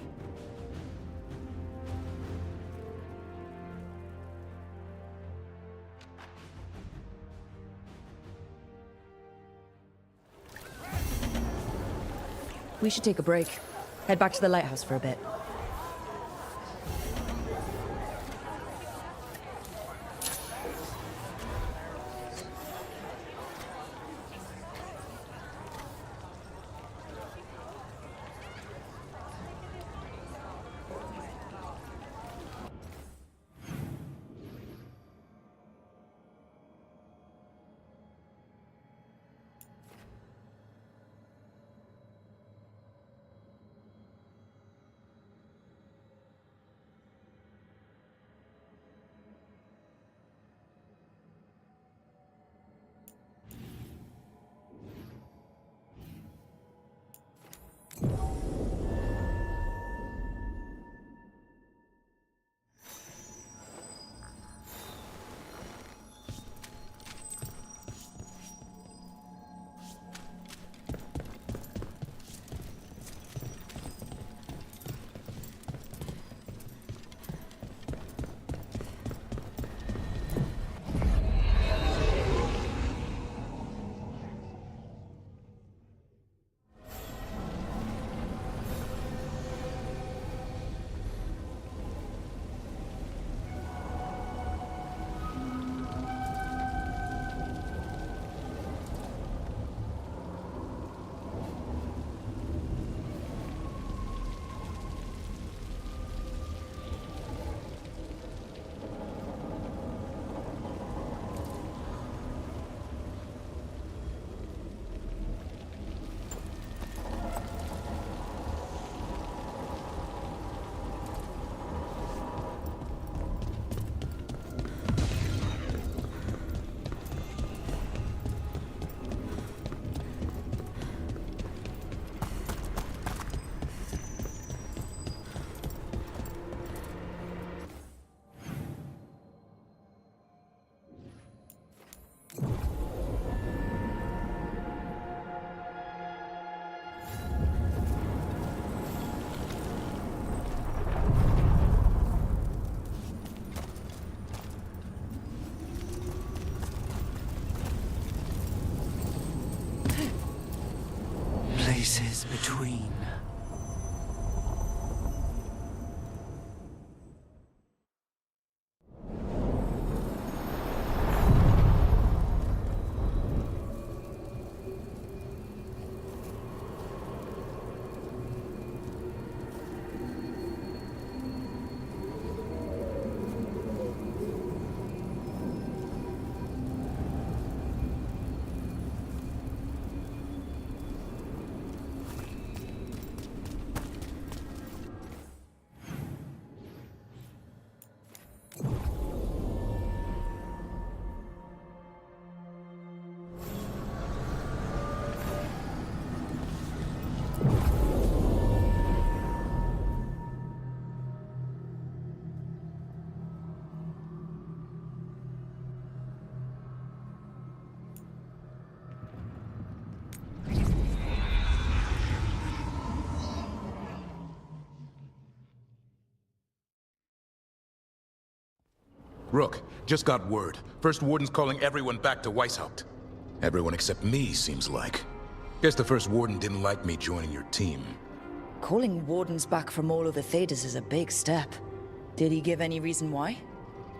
We should take a break. Head back to the lighthouse for a bit. Places between. Rook, just got word. First Warden's calling everyone back to Weishaupt. Everyone except me, seems like. Guess the First Warden didn't like me joining your team. Calling wardens back from all over Thedas is a big step. Did he give any reason why?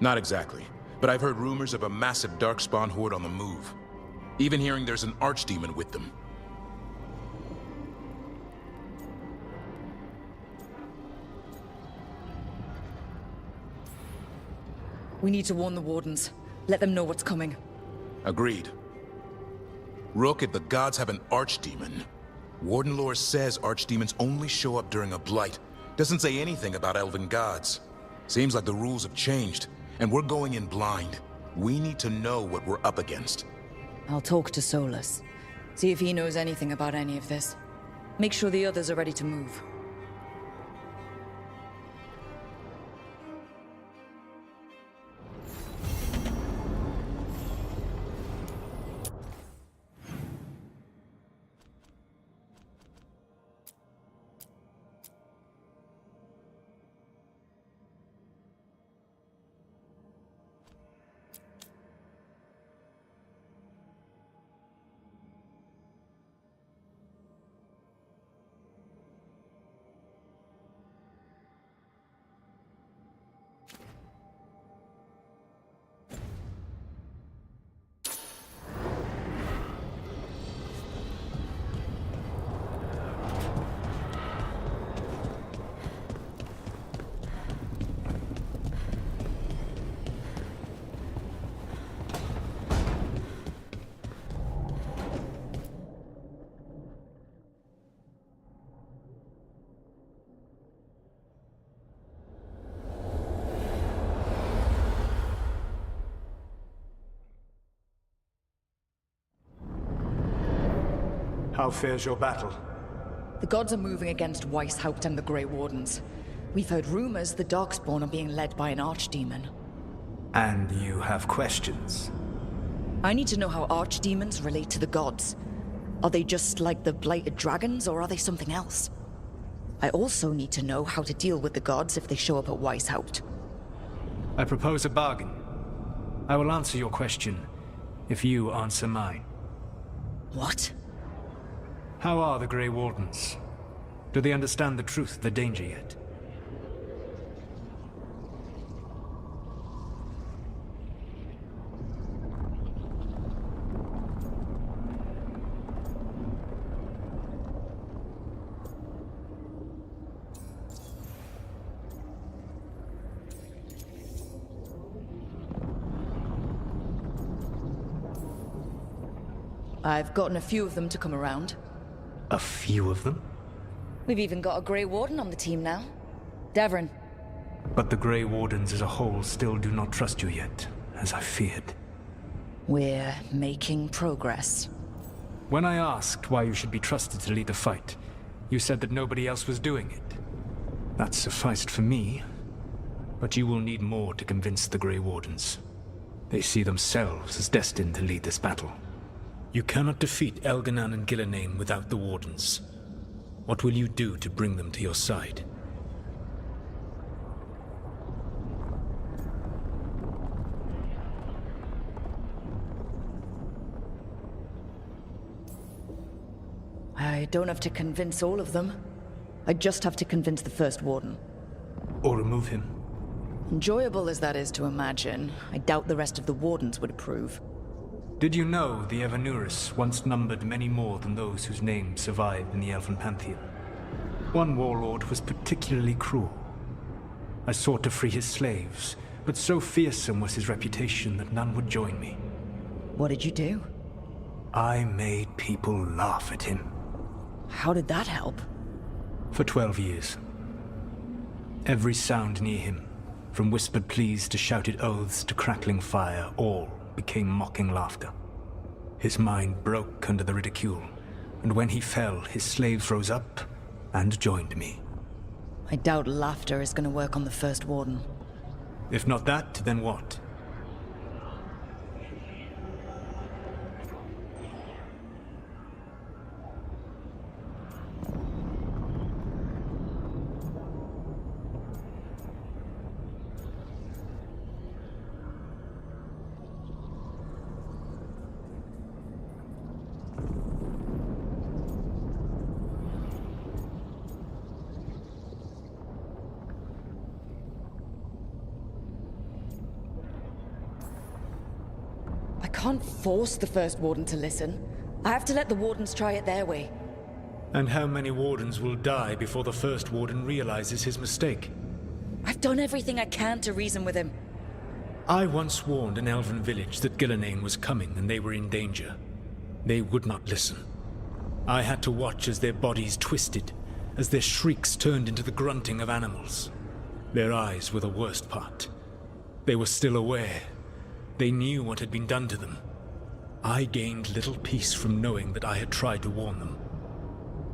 Not exactly, but I've heard rumors of a massive Darkspawn horde on the move. Even hearing there's an archdemon with them. We need to warn the wardens. Let them know what's coming. Agreed. Rook, if the gods have an archdemon, Warden lore says archdemons only show up during a blight. Doesn't say anything about elven gods. Seems like the rules have changed, and we're going in blind. We need to know what we're up against. I'll talk to Solus. See if he knows anything about any of this. Make sure the others are ready to move. How fares your battle? The gods are moving against Weishaupt and the Grey Wardens. We've heard rumors the Darkspawn are being led by an archdemon. And you have questions? I need to know how archdemons relate to the gods. Are they just like the blighted dragons, or are they something else? I also need to know how to deal with the gods if they show up at Weishaupt. I propose a bargain. I will answer your question if you answer mine. What? How are the Grey Wardens? Do they understand the truth of the danger yet? I've gotten a few of them to come around. A few of them? We've even got a Grey Warden on the team now. Devrin. But the Grey Wardens as a whole still do not trust you yet, as I feared. We're making progress. When I asked why you should be trusted to lead the fight, you said that nobody else was doing it. That sufficed for me, but you will need more to convince the Grey Wardens. They see themselves as destined to lead this battle. You cannot defeat Elganan and Gillenane without the Wardens. What will you do to bring them to your side? I don't have to convince all of them. I just have to convince the First Warden. Or remove him. Enjoyable as that is to imagine, I doubt the rest of the Wardens would approve. Did you know the Evanurus once numbered many more than those whose names survive in the Elven Pantheon? One warlord was particularly cruel. I sought to free his slaves, but so fearsome was his reputation that none would join me. What did you do? I made people laugh at him. How did that help? For 12 years. Every sound near him, from whispered pleas to shouted oaths to crackling fire, all became mocking laughter. His mind broke under the ridicule, and when he fell, his slaves rose up and joined me. I doubt laughter is going to work on the First Warden. If not that, then what? I can't force the First Warden to listen. I have to let the Wardens try it their way. And how many Wardens will die before the First Warden realizes his mistake? I've done everything I can to reason with him. I once warned an elven village that Gillenane was coming and they were in danger. They would not listen. I had to watch as their bodies twisted, as their shrieks turned into the grunting of animals. Their eyes were the worst part. They were still aware. They knew what had been done to them. I gained little peace from knowing that I had tried to warn them.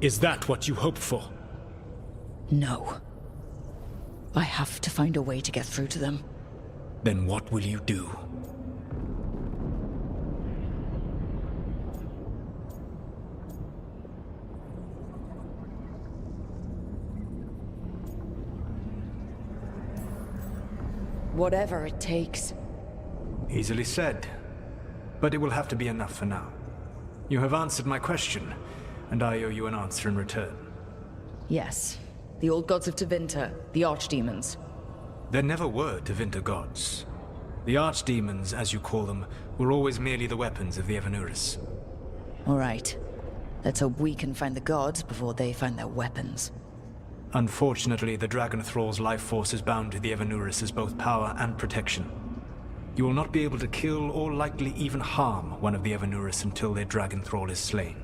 Is that what you hoped for? No. I have to find a way to get through to them. Then what will you do? Whatever it takes. Easily said. But it will have to be enough for now. You have answered my question, and I owe you an answer in return. Yes. The old gods of Tevinter, the archdemons. There never were Tevinter gods. The archdemons, as you call them, were always merely the weapons of the Evanurus. All right. Let's hope we can find the gods before they find their weapons. Unfortunately, the Dragon Thrall's life force is bound to the Evanurus as both power and protection. You will not be able to kill or likely even harm one of the Evanurus until their Dragon Thrall is slain.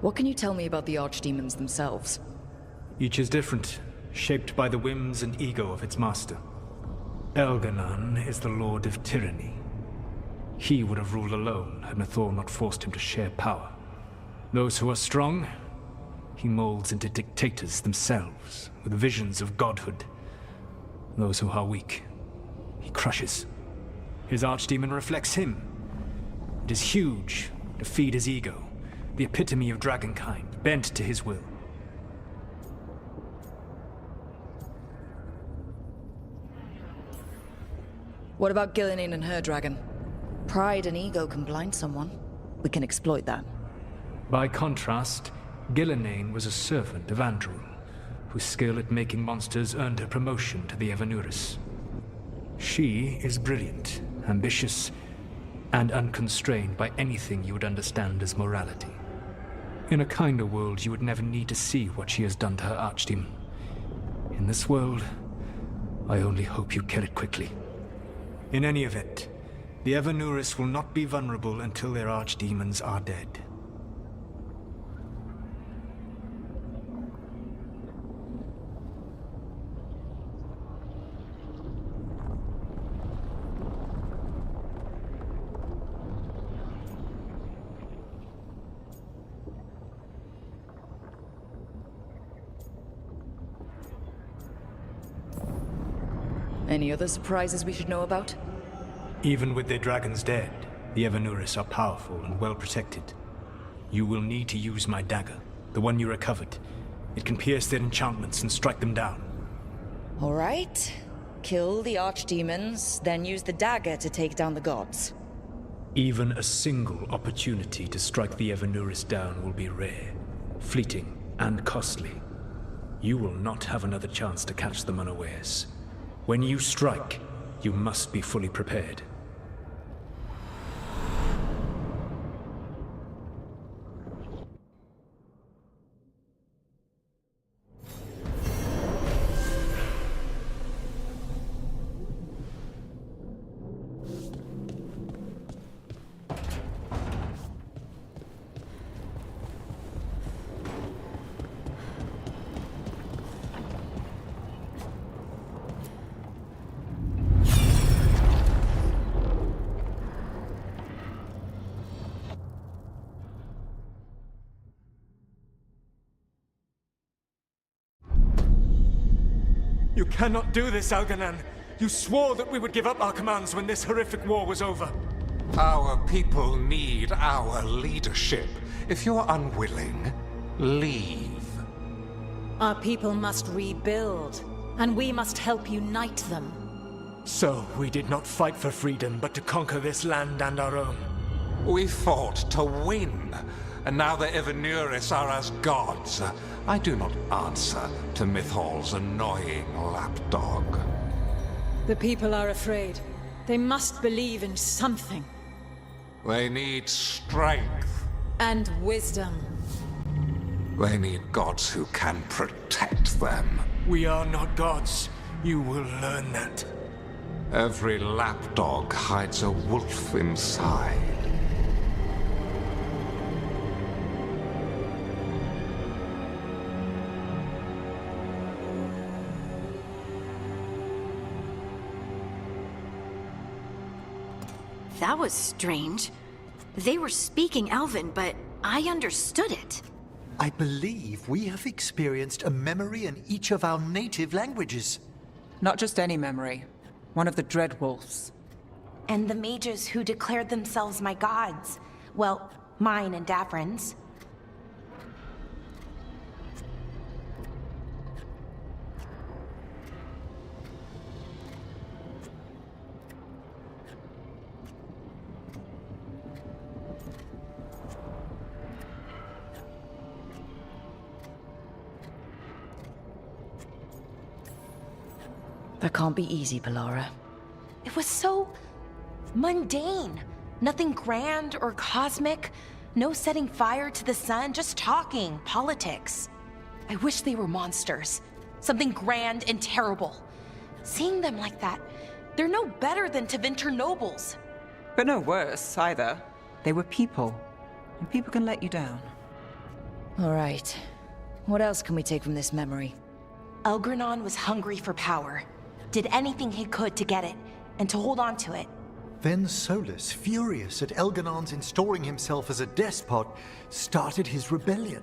What can you tell me about the archdemons themselves? Each is different, shaped by the whims and ego of its master. Elganon is the Lord of Tyranny. He would have ruled alone had Nathor not forced him to share power. Those who are strong, he molds into dictators themselves, with visions of godhood. Those who are weak, he crushes. His archdemon reflects him. It is huge, to feed his ego, the epitome of dragonkind, bent to his will. What about Gillenane and her dragon? Pride and ego can blind someone. We can exploit that. By contrast, Gillenane was a servant of Andrew, whose skill at making monsters earned her promotion to the Evanurus. She is brilliant, ambitious, and unconstrained by anything you would understand as morality. In a kinder world, you would never need to see what she has done to her archdemon. In this world, I only hope you kill it quickly. In any event, the Evanurus will not be vulnerable until their archdemons are dead. Any other surprises we should know about? Even with their dragons dead, the Evanurus are powerful and well protected. You will need to use my dagger, the one you recovered, It can pierce their enchantments and strike them down. All right. Kill the archdemons, then use the dagger to take down the gods. Even a single opportunity to strike the Evanuris down will be rare, fleeting, and costly. You will not have another chance to catch them unawares. When you strike, you must be fully prepared. You cannot do this, Algernon. You swore that we would give up our commands when this horrific war was over. Our people need our leadership. If you're unwilling, leave. Our people must rebuild, and we must help unite them. So, we did not fight for freedom, but to conquer this land and our own. We fought to win, and now the Evanuris are as gods. I do not answer to Mythal's annoying lapdog. The people are afraid. They must believe in something. They need strength. And wisdom. They need gods who can protect them. We are not gods. You will learn that. Every lapdog hides a wolf inside. That was strange. They were speaking Elven, but I understood it. I believe we have experienced a memory in each of our native languages. Not just any memory. One of the Dread Wolves. And the mages who declared themselves my gods. Well, mine and Davrin's. That can't be easy, Polara. It was so mundane. Nothing grand or cosmic. No setting fire to the sun, just talking, politics. I wish they were monsters. Something grand and terrible. Seeing them like that, they're no better than Tevinter nobles. But no worse, either. They were people. And people can let you down. All right. What else can we take from this memory? Elgranon was hungry for power. Did anything he could to get it, and to hold on to it. Then Solus, furious at Elganon's installing himself as a despot, started his rebellion.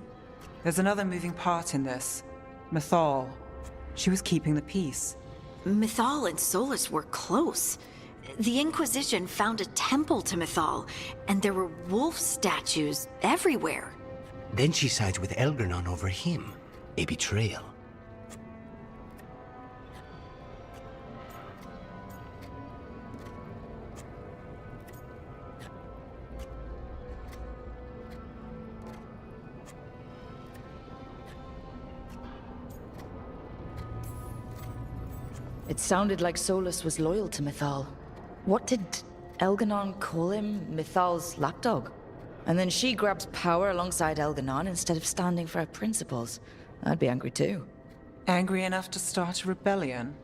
There's another moving part in this. Mythal. She was keeping the peace. Mythal and Solus were close. The Inquisition found a temple to Mythal, and there were wolf statues everywhere. Then she sides with Elgranon over him. A betrayal. It sounded like Solus was loyal to Mythal. What did Elganon call him? Mythal's lapdog? And then she grabs power alongside Elganon instead of standing for her principles. I'd be angry too. Angry enough to start a rebellion?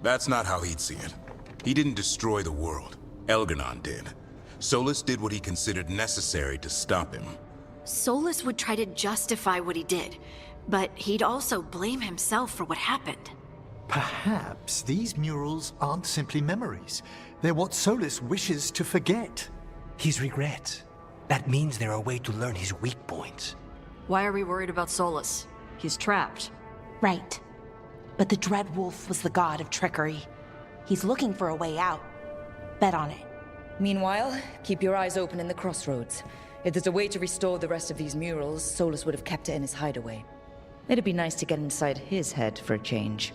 That's not how he'd see it. He didn't destroy the world. Elganon did. Solus did what he considered necessary to stop him. Solus would try to justify what he did, but he'd also blame himself for what happened. Perhaps these murals aren't simply memories. They're what Solus wishes to forget. His regrets. That means they're a way to learn his weak points. Why are we worried about Solus? He's trapped. Right. But the Dread Wolf was the god of trickery. He's looking for a way out. Bet on it. Meanwhile, keep your eyes open in the crossroads. If there's a way to restore the rest of these murals, Solus would have kept it in his hideaway. It'd be nice to get inside his head for a change.